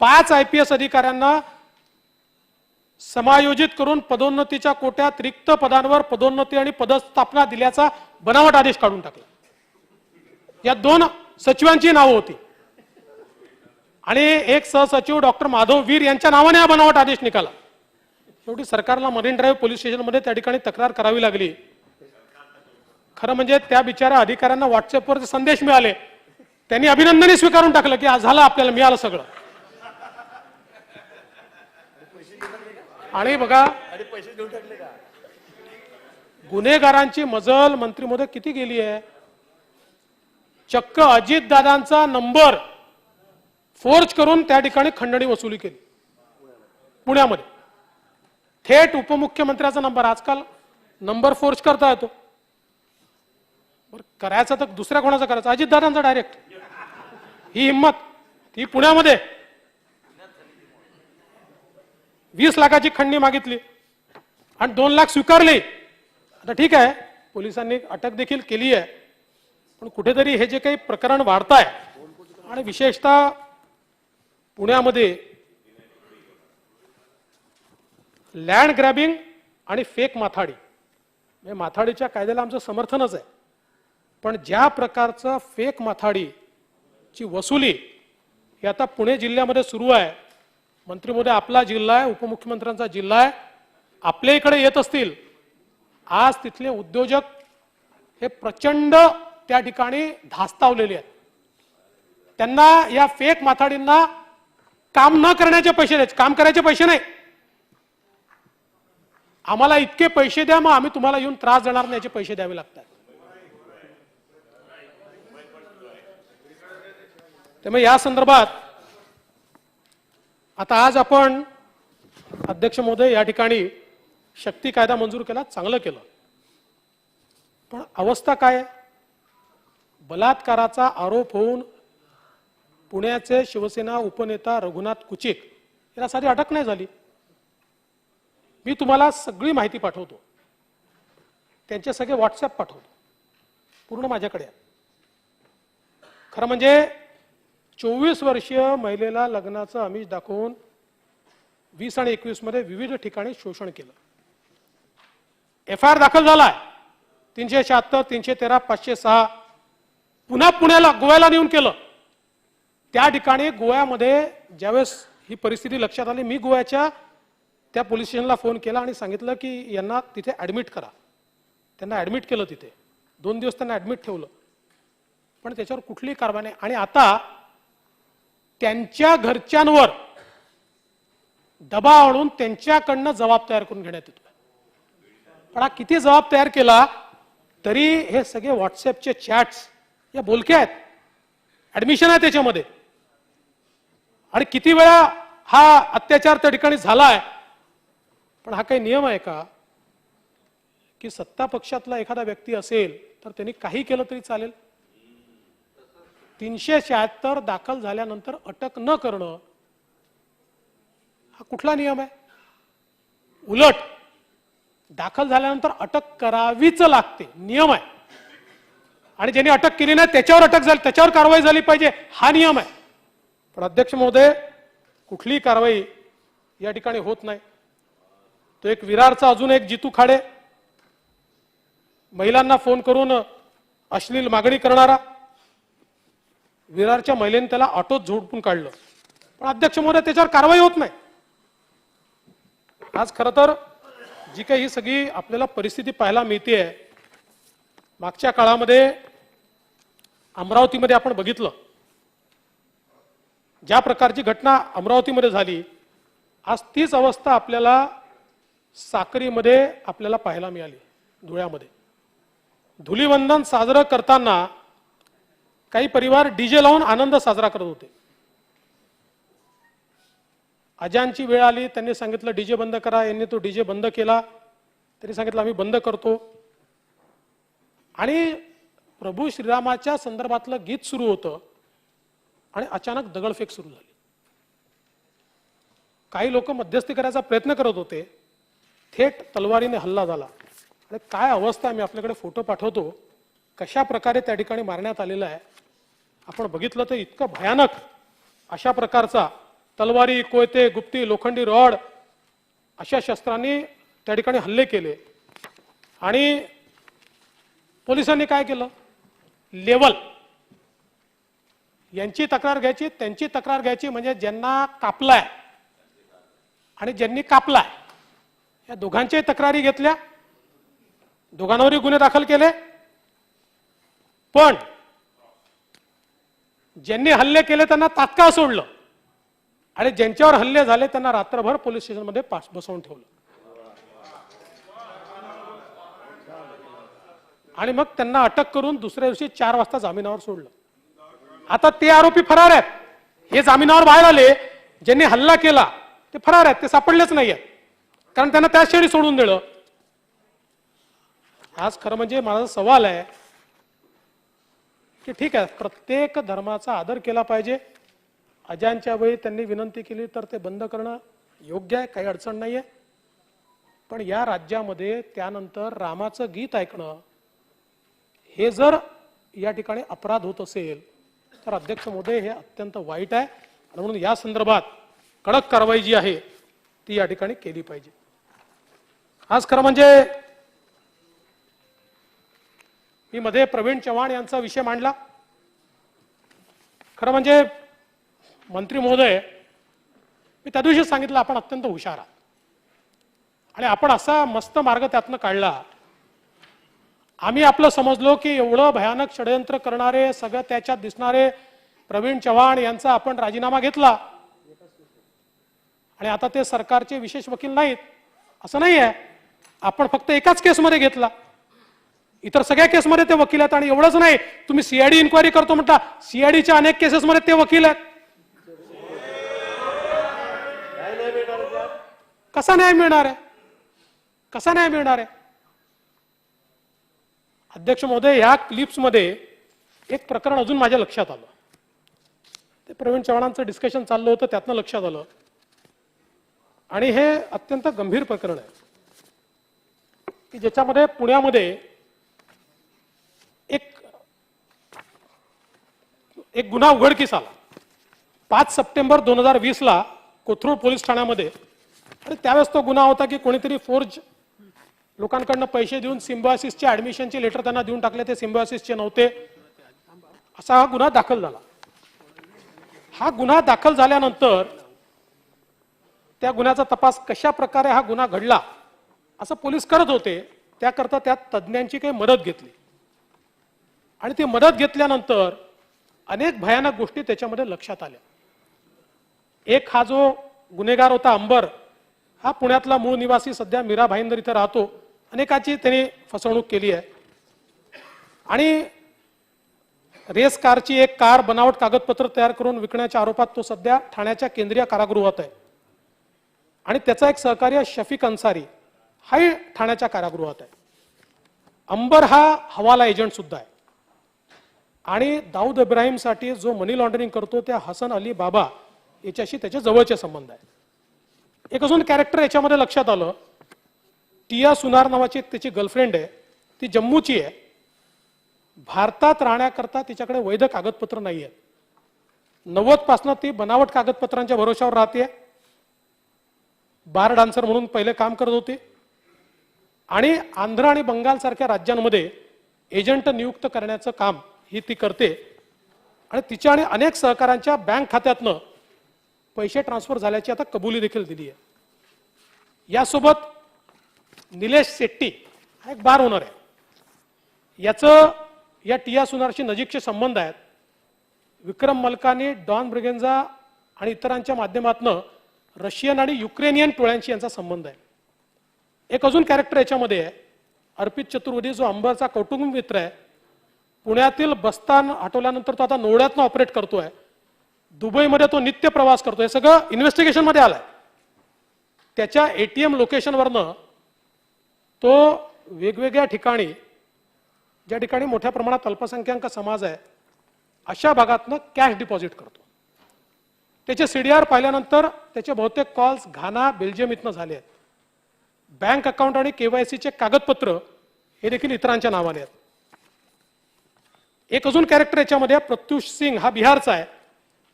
5 IPS अधिकाऱ्यांना समायोजित करून पदोन्नतीच्या कोट्यात रिक्त पदांवर पदोन्नती आणि पदस्थापना दिल्याचा बनावट आदेश काढून टाकला. या 2 सचिवांची नावं होती आणि एक सहसचिव डॉक्टर माधव वीर यांच्या नावाने हा बनावट आदेश निघाला. शेवटी सरकारला मरीन ड्राईव्ह पोलीस स्टेशनमध्ये त्या ठिकाणी तक्रार करावी लागली. खरं म्हणजे त्या बिचाऱ्या अधिकाऱ्यांना व्हॉट्सअपवर संदेश मिळाले, त्यांनी अभिनंदनही स्वीकारून टाकलं की आज झालं, आपल्याला मिळालं सगळं. आणि बघा गुन्हेगारांची मजल मंत्री महोदय किती गेली आहे. चक्क अजितदादांचा नंबर फोर्ज करून त्या ठिकाणी खंडणी वसुली केली पुण्यामध्ये. थेट उपमुख्यमंत्र्याचा नंबर, आजकाल नंबर फोर्ज करता येतो. बरं करायचा तर दुसऱ्या कोणाचा करायचा? अजितदादांचा डायरेक्ट. ही हिंमत, ती पुण्यामध्ये 20 लाखाची खंडणी मागितली आणि 2 लाख स्वीकारले. आता ठीक आहे, पोलिसांनी अटक देखील केली आहे, पण कुठेतरी हे जे काही प्रकरण वाढतंय आणि विशेषतः पुण्यामध्ये लँड ग्रॅबिंग आणि फेक माथाडी, माथाडीच्या कायद्याला आमचं समर्थनच आहे, पण ज्या प्रकारचं फेक माथाडीची वसुली ही आता पुणे जिल्ह्यामध्ये सुरू आहे. मंत्री महोदय, आपला जिल्हा आहे, उपमुख्यमंत्र्यांचा जिल्हा आहे, आपल्या इकडे येत असतील, आज तिथले उद्योजक हे प्रचंड त्या ठिकाणी धास्तावलेले आहेत. त्यांना या फेक माथाडींना काम न करण्याचे पैसे द्यायचे, काम करायचे पैसे नाही. आम्हाला इतके पैसे द्या, मग आम्ही तुम्हाला येऊन त्रास देणार नाही, याचे पैसे द्यावे लागतात. त्यामुळे या संदर्भात आता आज आपण अध्यक्ष महोदय या ठिकाणी शक्ती कायदा मंजूर केला, चांगलं केलं, पण अवस्था काय आहे? बलात्काराचा आरोप होऊन पुण्याचे शिवसेना उपनेता रघुनाथ कुचिक याला साधी अटक नाही झाली. मी तुम्हाला सगळी माहिती पाठवतो, त्यांचे सगळे व्हॉट्सअप पाठवतो, पूर्ण माझ्याकडे आहे. खरं म्हणजे 24 वर्षीय महिलेला लग्नाचं आमिष दाखवून 20 आणि 21 मध्ये विविध ठिकाणी शोषण केलं. FIR दाखल झालाय 376, 313, 506. पुन्हा पुण्याला गोव्याला नेऊन केलं. त्या ठिकाणी गोव्यामध्ये ज्यावेळेस ही परिस्थिती लक्षात आली, मी गोव्याच्या त्या पोलीस स्टेशनला फोन केला आणि सांगितलं की यांना तिथे ऍडमिट करा. त्यांना ऍडमिट केलं तिथे, 2 दिवस त्यांना ऍडमिट ठेवलं, पण त्याच्यावर कुठलीही कारवाई नाही. आणि आता त्यांच्या घरच्यांवर दबाव आणून त्यांच्याकडनं जबाब तयार करून घेण्यात येतो. पण हा किती जबाब तयार केला तरी हे सगळे व्हॉट्सअपचे चॅट्स या बोलके आहेत, ऍडमिशन आहे त्याच्यामध्ये. आणि किती वेळा हा अत्याचार त्या ठिकाणी झालाय. पण हा काही नियम आहे का की सत्ता पक्षातला एखादा व्यक्ती असेल तर त्यांनी काही केलं तरी चालेल? 376 दाखल झाल्यानंतर अटक न करणं हा कुठला नियम आहे? उलट दाखल झाल्यानंतर अटक करावीच लागते, नियम आहे. आणि ज्यांनी अटक केली नाही त्याच्यावर अटक झाली, त्याच्यावर कारवाई झाली पाहिजे, हा नियम आहे. पण अध्यक्ष महोदय, कुठलीही कारवाई या ठिकाणी होत नाही. तो एक विरारचा अजून एक जितू खाडे, महिलांना फोन करून अश्लील मागणी करणारा, विरारच्या महिलेने त्याला ऑटोत झोडपून काढलं. पण अध्यक्ष महोदय, त्याच्यावर कारवाई होत नाही. आज खरं तर जी काही ही सगळी आपल्याला परिस्थिती पाहायला मिळते, मागच्या काळामध्ये अमरावतीमध्ये आपण बघितलं ज्या प्रकारची घटना अमरावतीमध्ये झाली, आज तीच अवस्था आपल्याला साक्रीमध्ये आपल्याला पाहायला मिळाली. धुळ्यामध्ये धुलीवंदन साजरं करताना काही परिवार डीजे लावून आनंद साजरा करत होते. अजानची वेळ आली, त्यांनी सांगितलं डीजे बंद करा. यांनी तो डीजे बंद केला. त्यांनी सांगितलं आम्ही बंद करतो. आणि प्रभू श्रीरामाच्या संदर्भातलं गीत सुरू होतं आणि अचानक दगडफेक सुरू झाली. काही लोक मध्यस्थी करायचा प्रयत्न करत होते, थेट तलवारीने हल्ला झाला. आणि काय अवस्था, मी आपल्याकडे फोटो पाठवतो, कशा प्रकारे त्या ठिकाणी मारण्यात आलेला आहे. आपण बघितलं तर इतकं भयानक अशा प्रकारचा तलवारी, कोयते, गुप्ती, लोखंडी रॉड अशा शस्त्रांनी त्या ठिकाणी हल्ले केले. आणि पोलिसांनी काय केलं, लेवल यांची तक्रार घ्यायची, त्यांची तक्रार घ्यायची, म्हणजे ज्यांना कापलाय आणि ज्यांनी कापलाय या दोघांच्याही तक्रारी घेतल्या, दोघांवरही गुन्हे दाखल केले. पण ज्यांनी हल्ले केले त्यांना तात्काळ सोडलं आणि ज्यांच्यावर हल्ले झाले त्यांना रात्रभर पोलीस स्टेशनमध्ये बसवून ठेवलं. आणि मग त्यांना अटक करून दुसऱ्या दिवशी 4 वाजता जामिनावर सोडलं. आता ते आरोपी फरार आहेत. हे जामिनावर बाहेर आले, ज्यांनी हल्ला केला ते फरार आहेत, ते सापडलेच नाहीये, कारण त्यांना त्याच शेळी सोडून दिलं. आज खरं म्हणजे माझा सवाल आहे की ठीक आहे, प्रत्येक धर्माचा आदर केला पाहिजे. अजानच्या वेळी त्यांनी विनंती केली तर ते बंद करणं योग्य आहे, काही अडचण नाहीये. पण या राज्यामध्ये त्यानंतर रामाचं गीत ऐकणं हे जर या ठिकाणी अपराध होत असेल तर अध्यक्ष महोदय, हे अत्यंत वाईट आहे. आणि म्हणून या संदर्भात कडक कारवाई जी आहे ती या ठिकाणी केली पाहिजे. आज खरं म्हणजे मी मध्ये प्रवीण चव्हाण यांचा विषय मांडला. खरं म्हणजे मंत्री महोदय, मी त्या दिवशी सांगितलं आपण अत्यंत हुशार आहात आणि आपण असा मस्त मार्ग त्यातनं काढला. आम्ही आपलं समजलो की एवढं भयानक षडयंत्र करणारे, सगळं त्याच्यात दिसणारे प्रवीण चव्हाण यांचा आपण राजीनामा घेतला आणि आता ते सरकारचे विशेष वकील नाहीत असं नाही आहे. आपण फक्त एकाच केसमध्ये घेतला, इतर सगळ्या केसमध्ये ते वकील आहेत. आणि एवढंच नाही, तुम्ही सीआयडी इन्क्वायरी करतो म्हणता, सीआयडीच्या अनेक केसेसमध्ये ते वकील आहेत. कसा न्याय मिळणार आहे? कसा न्याय मिळणार आहे? अध्यक्ष महोदय, या क्लिप्समध्ये एक प्रकरण अजून माझ्या लक्षात आलं. ते प्रवीण चव्हाणांचं डिस्कशन चाललं होतं, त्यातनं लक्षात आलं. आणि हे अत्यंत गंभीर प्रकरण आहे की ज्याच्यामध्ये पुण्यामध्ये एक गुन्हा उघडकीस आला 5 सप्टेंबर 2020 ला कोथरूड पोलीस ठाण्यामध्ये. आणि त्यावेळेस तो गुन्हा होता की कोणीतरी फोर्ज लोकांकडनं पैसे देऊन सिम्बायोसिसचे ऍडमिशनचे लेटर त्यांना देऊन टाकले, ते सिम्बायोसिसचे नव्हते, असा हा गुन्हा दाखल झाला. हा गुन्हा दाखल झाल्यानंतर त्या गुन्ह्याचा तपास कशा प्रकारे हा गुन्हा घडला असं पोलीस करत होते. त्याकरता त्यात तज्ज्ञांची काही मदत घेतली आणि ती मदत घेतल्यानंतर अनेक भयानक गोष्टी त्याच्यामध्ये लक्षात आल्या. एक हा जो गुन्हेगार होता अंबर, हा पुण्यातला मूळ निवासी, सध्या मीरा भाईंदर इथे राहतो. अनेकाची त्यांनी फसवणूक केली आहे आणि रेस कारची एक कार बनावट कागदपत्र तयार करून विकण्याच्या आरोपात तो सध्या ठाण्याच्या केंद्रीय कारागृहात आहे आणि त्याचा एक सहकार्य शफीक अन्सारी हाही ठाण्याच्या कारागृहात आहे. अंबर हा हवाला एजंट सुद्धा आहे आणि दाऊद इब्राहिमसाठी जो मनी लॉन्ड्रिंग करतो त्या हसन अली बाबा याच्याशी त्याचे जवळचे संबंध आहे. एक अजून कॅरेक्टर याच्यामध्ये लक्षात आलं, टिया सुनार नावाची एक त्याची गर्लफ्रेंड आहे, ती जम्मूची आहे. भारतात राहण्याकरता तिच्याकडे वैध कागदपत्र नाही आहेत. 90 पासून ती बनावट कागदपत्रांच्या भरोशावर राहते. बार डान्सर म्हणून पहिले काम करत होते आणि आंध्र आणि बंगाल सारख्या राज्यांमध्ये एजंट नियुक्त करण्याचं काम ही ती करते आणि तिच्या आणि अनेक सहकाऱ्यांच्या बँक खात्यातनं पैसे ट्रान्सफर झाल्याची आता कबुली देखील दिली आहे. यासोबत निलेश शेट्टी हा एक बार ओनर आहे. याचं या टिया सुनारशी नजीकचे संबंध आहेत. विक्रम मल्कानी, डॉन ब्रिगेन्झा आणि इतरांच्या माध्यमातून रशियन आणि युक्रेनियन टोळ्यांशी यांचा संबंध आहे. एक अजून कॅरेक्टर याच्यामध्ये आहे, अर्पित चतुर्वेदी, जो अंबरचा कौटुंबिक मित्र आहे. पुण्यातील बस्तान हटवल्यानंतर तो आता नोएडातनं ऑपरेट करतोय. दुबईमध्ये तो नित्य प्रवास करतो. हे सगळं इन्व्हेस्टिगेशनमध्ये आलंय. त्याच्या ATM लोकेशनवरनं तो वेगवेगळ्या ठिकाणी, ज्या ठिकाणी मोठ्या प्रमाणात अल्पसंख्याक समाज आहे अशा भागातनं कॅश डिपॉझिट करतो. त्याचे CDR पाहिल्यानंतर त्याचे बहुतेक कॉल्स घाना, बेल्जियम इथनं झाले आहेत. बँक अकाउंट आणि KYCचे कागदपत्र हे देखील इतरांच्या नावाने आहेत. एक अजून कॅरेक्टर याच्यामध्ये प्रत्युष सिंग, हा बिहारचा आहे.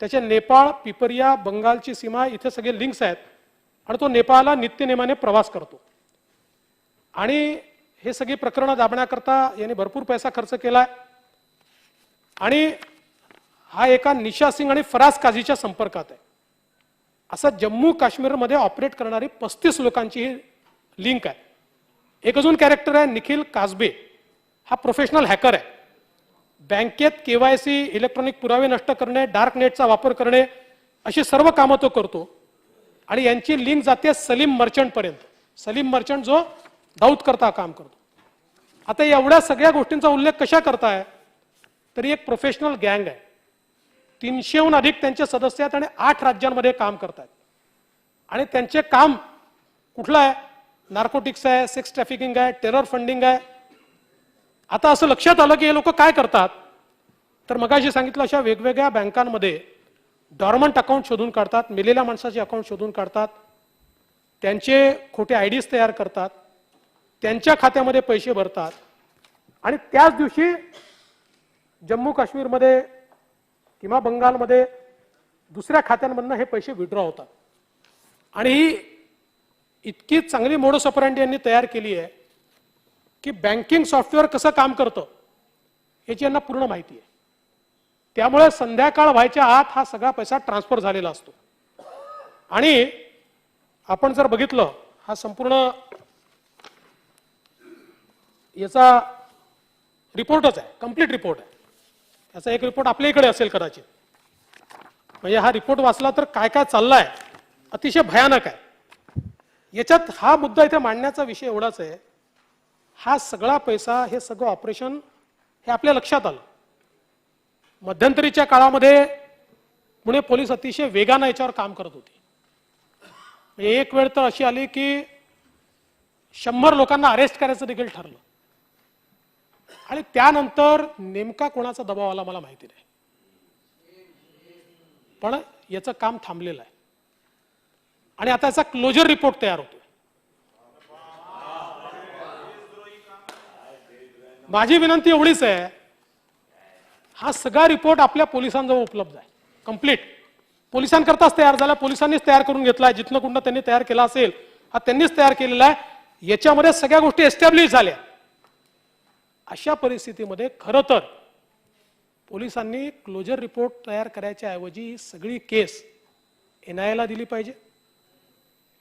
त्याचे नेपाळ, पिपरिया, बंगालची सीमा इथे सगळे लिंक्स आहेत आणि तो नेपाळला नित्यनेमाने प्रवास करतो. आणि हे सगळी प्रकरणं दाबण्याकरता यांनी भरपूर पैसा खर्च केलाय आणि हा एका निशा सिंग आणि फराज काझीच्या संपर्कात आहे. असं जम्मू काश्मीरमध्ये ऑपरेट करणारी 35 लोकांची ही लिंक आहे. एक अजून कॅरेक्टर आहे निखिल काजबे, हा प्रोफेशनल हॅकर आहे. बँकेत KYC, इलेक्ट्रॉनिक पुरावे नष्ट करणे, डार्क नेटचा वापर करणे अशी सर्व कामं तो करतो आणि यांची लिंक जाते सलीम मर्चंट पर्यंत. सलीम मर्चंट जो दाऊद करता काम करतो. आता एवढ्या सगळ्या गोष्टींचा उल्लेख कशा करताय, तरी एक प्रोफेशनल गँग आहे. 300हून अधिक त्यांचे सदस्य आहेत आणि 8 राज्यांमध्ये काम करतात आणि त्यांचे काम कुठलं आहे, नार्कोटिक्स आहे, सेक्स ट्रॅफिकिंग आहे, टेरर फंडिंग आहे. आता असं लक्षात आलं की हे लोक काय करतात, तर मगाशी सांगितलं अशा वेगवेगळ्या बँकांमध्ये डॉर्मंट अकाउंट शोधून काढतात, मेलेल्या माणसाचे अकाउंट शोधून काढतात, त्यांचे खोटे IDs तयार करतात, त्यांच्या खात्यामध्ये पैसे भरतात आणि त्याच दिवशी जम्मू काश्मीरमध्ये किंवा बंगालमध्ये दुसऱ्या खात्यांमधनं हे पैसे विड्रॉ होतात. आणि ही इतकी चांगली मोडस ऑपरंडी यांनी तयार केली आहे की बँकिंग सॉफ्टवेअर कसं काम करतं याची यांना पूर्ण माहिती आहे. त्यामुळे संध्याकाळ व्हायच्या आत हा सगळा पैसा ट्रान्सफर झालेला असतो. आणि आपण जर बघितलं, हा संपूर्ण याचा रिपोर्टच आहे, कंप्लीट रिपोर्ट आहे. याचा एक रिपोर्ट आपल्या इकडे असेल कदाचित. म्हणजे हा रिपोर्ट वाचला तर काय काय चाललंय अतिशय भयानक आहे. याच्यात हा मुद्दा इथे मांडण्याचा विषय एवढाच आहे, हा सगळा पैसा, हे सगळं ऑपरेशन हे आपल्या लक्षात आलं. मध्यंतरीच्या काळामध्ये पुणे पोलीस अतिशय वेगानं याच्यावर काम करत होते. म्हणजे एक वेळ तर अशी आली की 100 लोकांना अरेस्ट करायचं देखील ठरलं आणि त्यानंतर नेमका कोणाचा दबाव आला मला माहिती नाही, पण याचं काम थांबलेलं आहे आणि आता याचा क्लोजर रिपोर्ट तयार होतोय. माझी विनंती एवढीच आहे, हा सगळा रिपोर्ट आपल्या पोलिसांजवळ उपलब्ध आहे, कंप्लीट पोलिसांकरताच तयार झाला, पोलिसांनीच तयार करून घेतलाय. जिथनं कुठनं त्यांनी तयार केला असेल हा त्यांनीच तयार केलेला आहे. याच्यामध्ये सगळ्या गोष्टी एस्टॅब्लिश झाल्या. अशा परिस्थितीमध्ये खरं तर पोलिसांनी क्लोजर रिपोर्ट तयार करायच्या ऐवजी ही सगळी केस NIA ला दिली पाहिजे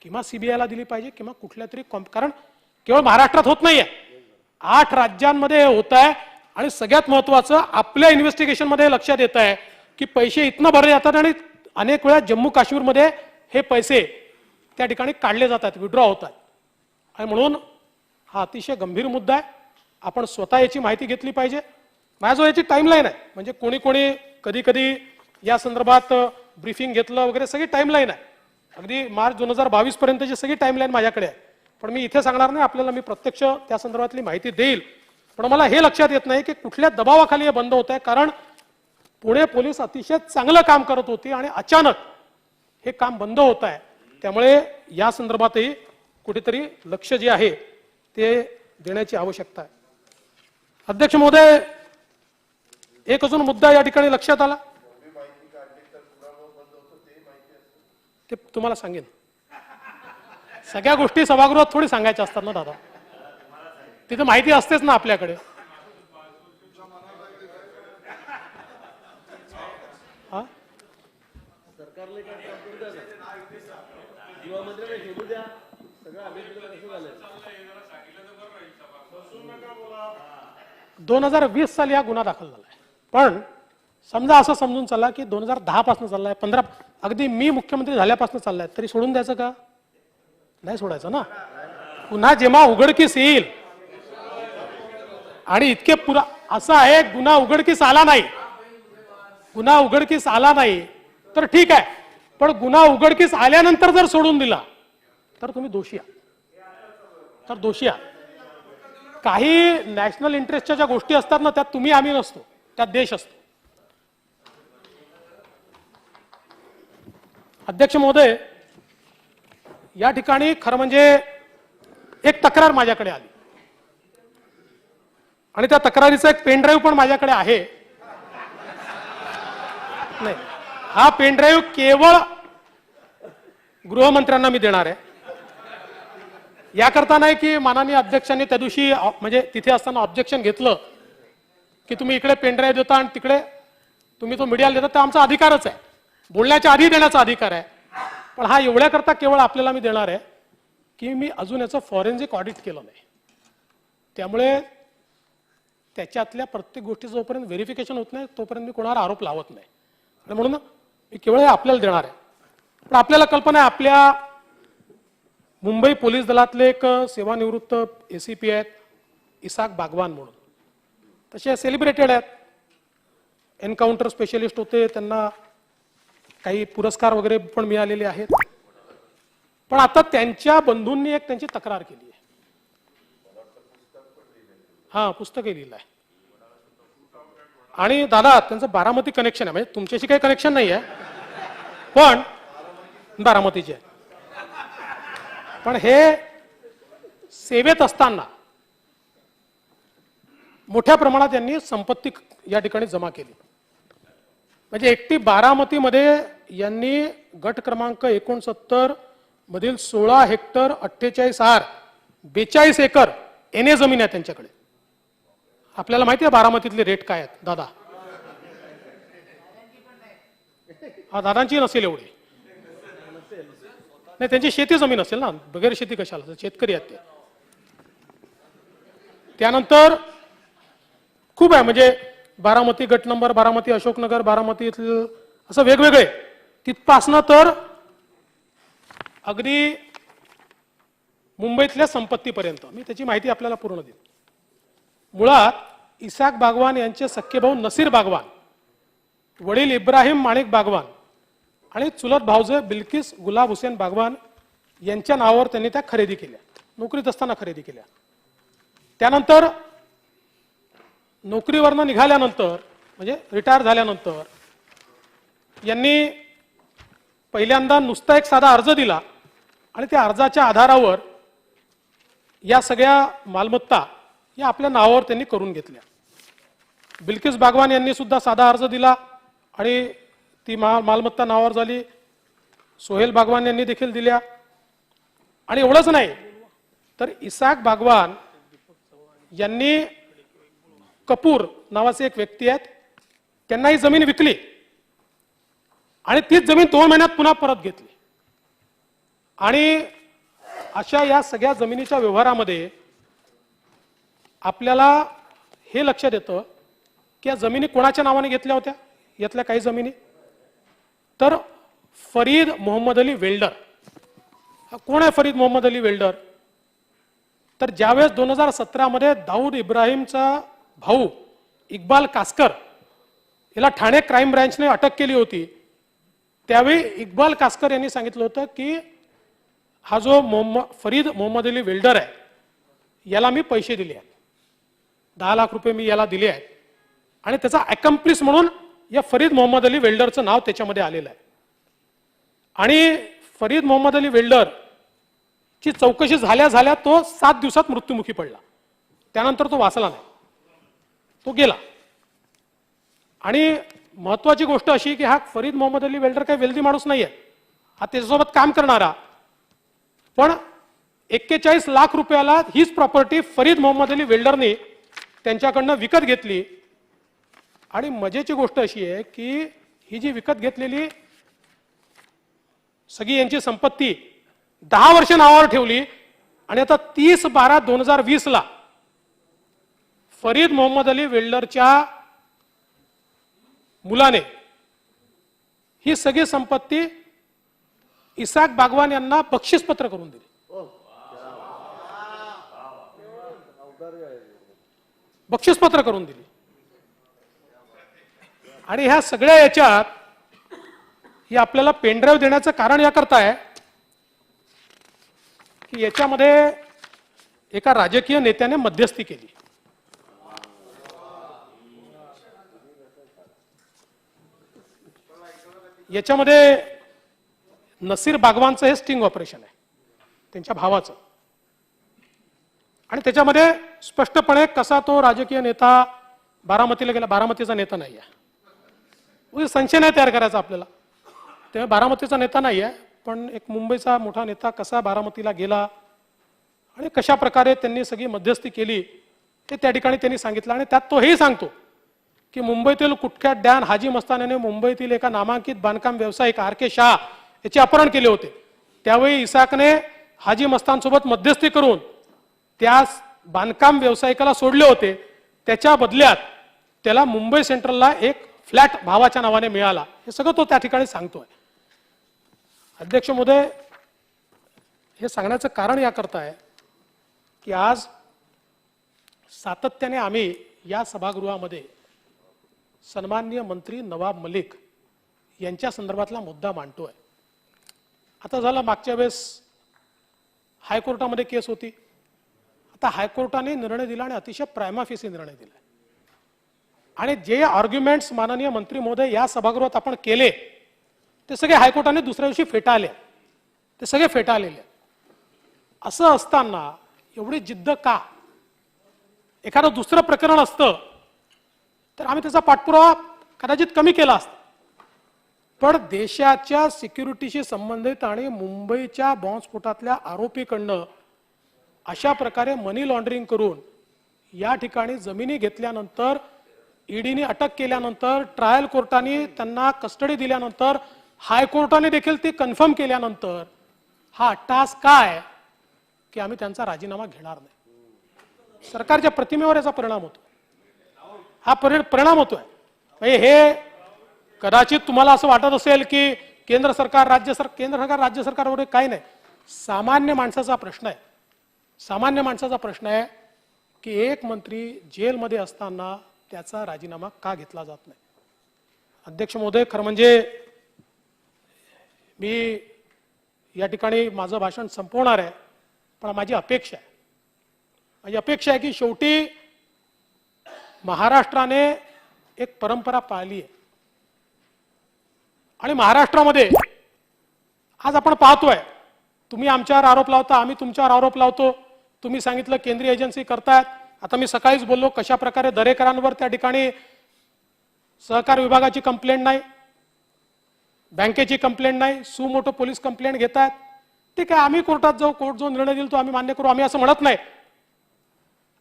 किंवा CBI ला दिली पाहिजे किंवा कुठल्या तरी, कारण केवळ महाराष्ट्रात होत नाहीये, 8 राज्यांमध्ये होत आहे. आणि सगळ्यात महत्वाचं आपल्या इन्व्हेस्टिगेशन मध्ये लक्षात येत आहे की पैसे इथनं भरले जातात आणि अनेक वेळा जम्मू काश्मीरमध्ये हे पैसे त्या ठिकाणी काढले जातात, विड्रॉ होतात. आणि म्हणून हा अतिशय गंभीर मुद्दा आहे. आपण स्वतः याची माहिती घेतली पाहिजे माझ्याजवळ याची टाईमलाईन आहे, म्हणजे कोणी कोणी कधी कधी या संदर्भात ब्रीफिंग घेतलं वगैरे सगळी टाईमलाईन आहे. अगदी मार्च 2022 पर्यंतची सगळी टाईमलाईन माझ्याकडे आहे. पण मी इथे सांगणार नाही आपल्याला, मी प्रत्यक्ष त्या संदर्भातली माहिती देईल. पण मला हे लक्षात येत नाही की कुठल्या दबावाखाली हे बंद होत आहे, कारण पुणे पोलीस अतिशय चांगलं काम करत होती आणि अचानक हे काम बंद होत आहे. त्यामुळे या संदर्भातही कुठेतरी लक्ष जे आहे ते देण्याची आवश्यकता आहे. अध्यक्ष महोदय, एक अजून मुद्दा या ठिकाणी लक्षात आला, ते तुम्हाला सांगेन. सगळ्या गोष्टी सभागृहात थोडी सांगायच्या असतात ना दादा, तिथे माहिती असतेच ना आपल्याकडे. हा दोन 2020 साली हा गुन्हा दाखल झाला आहे. पण समजा असं समजून चालला की 2010 पासून चाललाय, 15 अगदी मी मुख्यमंत्री झाल्यापासून चाललाय, तरी सोडून द्यायचं का? नाही सोडायचं ना. पुन्हा जेव्हा उघडकीस येईल आणि इतके पुरा असं आहे, गुन्हा उघडकीस आला नाही, गुन्हा उघडकीस आला नाही तर ठीक आहे, पण गुन्हा उघडकीस आल्यानंतर जर सोडून दिला तर तुम्ही दोषी आहात, तर दोषी आहात. काही नॅशनल इंटरेस्टच्या ज्या गोष्टी असतात ना, त्यात तुम्ही आम्ही नसतो, त्यात देश असतो. अध्यक्ष महोदय, या ठिकाणी खरं म्हणजे एक तक्रार माझ्याकडे आली आणि त्या तक्रारीचा एक पेन ड्राईव्ह पण माझ्याकडे आहे. नाही, हा पेन ड्राईव्ह केवळ गृहमंत्र्यांना मी देणार आहे. याकरता नाही की माननीय अध्यक्षांनी त्या दिवशी म्हणजे तिथे असताना ऑब्जेक्शन घेतलं की तुम्ही इकडे पेन ड्राईव्ह देता आणि तिकडे तुम्ही तो मीडियाला देता, तर आमचा अधिकारच आहे, बोलण्याच्या आधी देण्याचा अधिकार आहे. पण हा एवढ्याकरता केवळ आपल्याला मी देणार आहे की मी अजून याचं फॉरेन्सिक ऑडिट केलं नाही, त्यामुळे त्याच्यातल्या प्रत्येक गोष्टी जोपर्यंत व्हेरिफिकेशन होत नाही तोपर्यंत मी कोणावर आरोप लावत नाही. आणि म्हणून मी केवळ हे आपल्याला देणार आहे. पण आपल्याला कल्पना आहे, आपल्या मुंबई पोलीस दलातले एक सेवानिवृत्त ACP आहेत इसाक बागवान म्हणून, तसे सेलिब्रेटेड आहेत, एन्काउंटर स्पेशलिस्ट होते, त्यांना काही पुरस्कार वगैरे पण मिळालेले आहेत. पण आता त्यांच्या बंधूंनी एक त्यांची तक्रार केली आहे. हा, पुस्तकही लिहिलं आहे. आणि दादा, त्यांचं बारामती कनेक्शन आहे, म्हणजे तुमच्याशी काही कनेक्शन नाही आहे, पण बारामतीचे आहे. पण हे सेवेत असताना मोठ्या प्रमाणात त्यांनी संपत्ती या ठिकाणी जमा केली. म्हणजे एकटी बारामतीमध्ये यांनी गट क्रमांक 69 मधील 16 हेक्टर 48 आर 42 एकर एने जमीन आहे त्यांच्याकडे. आपल्याला माहिती आहे बारामतीतले रेट काय आहेत दादा? हा, दादांची नसेल एवढी, नाही त्यांची शेती जमीन असेल ना, बगैर शेती कशाला, शेतकरी आहेत ते. त्यानंतर खूप आहे, म्हणजे बारामती गट नंबर, बारामती अशोकनगर, बारामती असं वेगवेगळे, तिथपासनं तर अगदी मुंबईतल्या संपत्तीपर्यंत मी त्याची माहिती आपल्याला पूर्ण देईन. मुळात इसाक बागवान यांचे सख्खे भाऊ नसीर बागवान, वडील इब्राहिम माणिक बागवान आणि चुलत भाऊजे बिल्किस गुलाब हुसेन बागवान यांच्या नावावर त्यांनी त्या खरेदी केल्या, नोकरीत असताना खरेदी केल्या. त्यानंतर नोकरीवरनं निघाल्यानंतर, म्हणजे रिटायर झाल्यानंतर, यांनी पहिल्यांदा नुसता एक साधा अर्ज दिला आणि त्या अर्जाच्या आधारावर या सगळ्या मालमत्ता या आपल्या नावावर त्यांनी करून घेतल्या. बिल्किस बागवान यांनी सुद्धा साधा अर्ज दिला आणि ती मालमत्ता नावावर झाली. सोहेल बागवान यांनी देखील दिल्या. आणि एवढंच नाही तर इसाक बागवान यांनी, कपूर नावाचे एक व्यक्ती आहेत, त्यांना ही जमीन विकली आणि तीच जमीन 2 महिन्यात पुन्हा परत घेतली. आणि अशा या सगळ्या जमिनीच्या व्यवहारामध्ये आपल्याला हे लक्षात येतं की या जमिनी कोणाच्या नावाने घेतल्या होत्या. यातल्या काही जमिनी तर फरीद मोहम्मद अली वेल्डर. कोण आहे फरीद मोहम्मद अली वेल्डर? तर ज्यावेळेस 2017 मध्ये दाऊद इब्राहिमचा भाऊ इक्बाल कासकर याला ठाणे क्राईम ब्रँचने अटक केली होती, त्यावेळी इक्बाल कासकर यांनी सांगितलं होतं की हा जो फरीद मोहम्मद अली वेल्डर आहे याला मी पैसे दिले आहेत, 10 लाख रुपये मी याला दिले आहेत आणि त्याचा अकम्प्लिस म्हणून या फरीद मोहम्मद अली वेल्डरचं नाव त्याच्यामध्ये आलेलं आहे. आणि फरीद मोहम्मद अली वेल्डर ची चौकशी झाल्या तो 7 दिवसात मृत्युमुखी पडला. त्यानंतर तो वाचला नाही, तो गेला. आणि महत्वाची गोष्ट अशी की हा फरीद मोहम्मद अली वेल्डर काही वेल्दी माणूस नाहीये, हा त्याच्यासोबत काम करणारा. पण 41 लाख रुपयाला हीच प्रॉपर्टी फरीद मोहम्मद अली वेल्डरने त्यांच्याकडनं विकत घेतली. आणि मजेची गोष्ट अशी आहे की ही जी विकत घेतलेली सगळी यांची संपत्ती 10 वर्ष नावावर ठेवली आणि आता 30/12/2020 ला फरीद मोहम्मद अली वेल्डरच्या मुलाने ही सगळी संपत्ती इसाक बागवान यांना बक्षीसपत्र करून दिली. बक्षीसपत्र करून दिली. आणि ह्या सगळ्या याच्यात ही आपल्याला पेनड्राईव्ह देण्याचं कारण याकरता आहे की याच्यामध्ये एका राजकीय नेत्याने मध्यस्थी केली. याच्यामध्ये नसीर बागवानचं हे स्टिंग ऑपरेशन आहे, त्यांच्या भावाचं. आणि त्याच्यामध्ये स्पष्टपणे कसा तो राजकीय नेता बारामतीला गेला, बारामतीचा नेता नाही आहे, संशय नाही तयार करायचा आपल्याला. तेव्हा बारामतीचा नेता नाही आहे, पण एक मुंबईचा मोठा नेता कसा बारामतीला गेला आणि कशा प्रकारे त्यांनी सगळी मध्यस्थी केली ते त्या ठिकाणी त्यांनी सांगितलं. आणि त्यात तो हेही सांगतो की मुंबईतील कुख्यात डॅन हाजी मस्तान याने मुंबईतील एका नामांकित बांधकाम व्यावसायिक RK शाह याचे अपहरण केले होते. त्यावेळी इसाकने हाजी मस्तानसोबत मध्यस्थी करून त्या बांधकाम व्यावसायिकाला सोडले होते. त्याच्या बदल्यात त्याला मुंबई सेंट्रलला एक फ्लॅट भावाच्या नावाने मिळाला. हे सगळं तो त्या ठिकाणी सांगतोय. अध्यक्ष महोदय, हे सांगण्याचं कारण याकरता आहे की आज सातत्याने आम्ही या सभागृहामध्ये सन्माननीय मंत्री नवाब मलिक यांच्या संदर्भातला मुद्दा मांडतोय. आता झाला मागच्या वेळेस हायकोर्टामध्ये केस होती, आता हायकोर्टाने निर्णय दिला आणि अतिशय प्रायमाफेसी निर्णय दिला. आणि जे आर्ग्युमेंट्स माननीय मंत्री महोदय या सभागृहात आपण केले ते सगळे हायकोर्टाने दुसऱ्या दिवशी फेटाळले, ते सगळे फेटाळलेले. असं असताना एवढी जिद्द का? एखादं दुसरं प्रकरण असतं तर आम्ही त्याचा पाठपुरावा कदाचित कमी केला असता. पण देशाच्या सिक्युरिटीशी संबंधित आणि मुंबईच्या बॉम्बस्फोटातल्या आरोपीकडनं अशा प्रकारे मनी लॉन्ड्रिंग करून या ठिकाणी जमिनी घेतल्यानंतर, ईडीने अटक केल्यानंतर, ट्रायल कोर्टाने त्यांना कस्टडी दिल्यानंतर, हायकोर्टाने देखील ते कन्फर्म केल्यानंतर हा अट्टहास काय की आम्ही त्यांचा राजीनामा घेणार नाही. सरकारच्या प्रतिमेवर याचा परिणाम होतो, हा परिणाम होतोय. म्हणजे हे कदाचित तुम्हाला असं वाटत असेल की केंद्र सरकार राज्य सरकार वगैरे काही नाही. सामान्य माणसाचा प्रश्न आहे. सामान्य माणसाचा प्रश्न आहे की एक मंत्री जेलमध्ये असताना त्याचा राजीनामा का घेतला जात नाही. अध्यक्ष महोदय, खरं म्हणजे मी या ठिकाणी माझं भाषण संपवणार आहे, पण माझी अपेक्षा आहे की शेवटी महाराष्ट्राने एक परंपरा पाळली आहे आणि महाराष्ट्रामध्ये आज आपण पाहतोय, तुम्ही आमच्यावर आरोप लावता, आम्ही तुमच्यावर आरोप लावतो. तुम्ही सांगितलं केंद्रीय एजन्सी करतायत. आता मी सकाळीच बोललो कशा प्रकारे दरेकरांवर त्या ठिकाणी सहकार विभागाची कंप्लेंट नाही, बँकेची कंप्लेंट नाही, सुमोटो पोलीस कंप्लेंट घेतात. ठीक आहे, आम्ही कोर्टात जाऊ, कोर्ट जो निर्णय देईल तो आम्ही मान्य करू, आम्ही असं म्हणत नाही.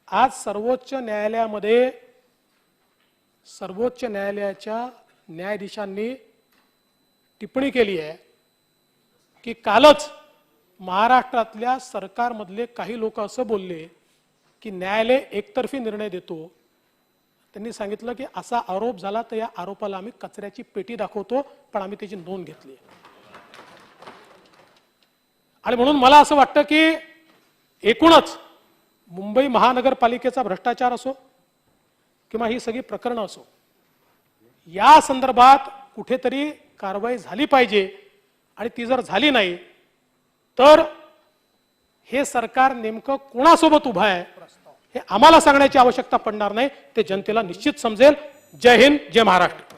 आज सर्वोच्च न्यायालयाच्या न्यायाधीशांनी टिप्पणी केली आहे की कालच महाराष्ट्रातल्या सरकारमधले काही लोक असं बोलले की न्यायालय एकतर्फी निर्णय देतो. त्यांनी सांगितलं की असा आरोप झाला तर या आरोपाला आम्ही कचऱ्याची पेटी दाखवतो, पण आम्ही त्याची नोंद घेतली. आणि म्हणून मला असं वाटतं की एकूणच मुंबई महानगरपालिकेचा भ्रष्टाचार असो किंवा ही सगळी प्रकरणं असो, या संदर्भात कुठेतरी कारवाई झाली पाहिजे. आणि ती जर झाली नाही तर हे सरकार नेमकं कोणासोबत उभं आहे हे आम्हाला सांगण्याची आवश्यकता पडणार नाही, ते जनतेला निश्चित समजेल. जय हिंद, जय महाराष्ट्र.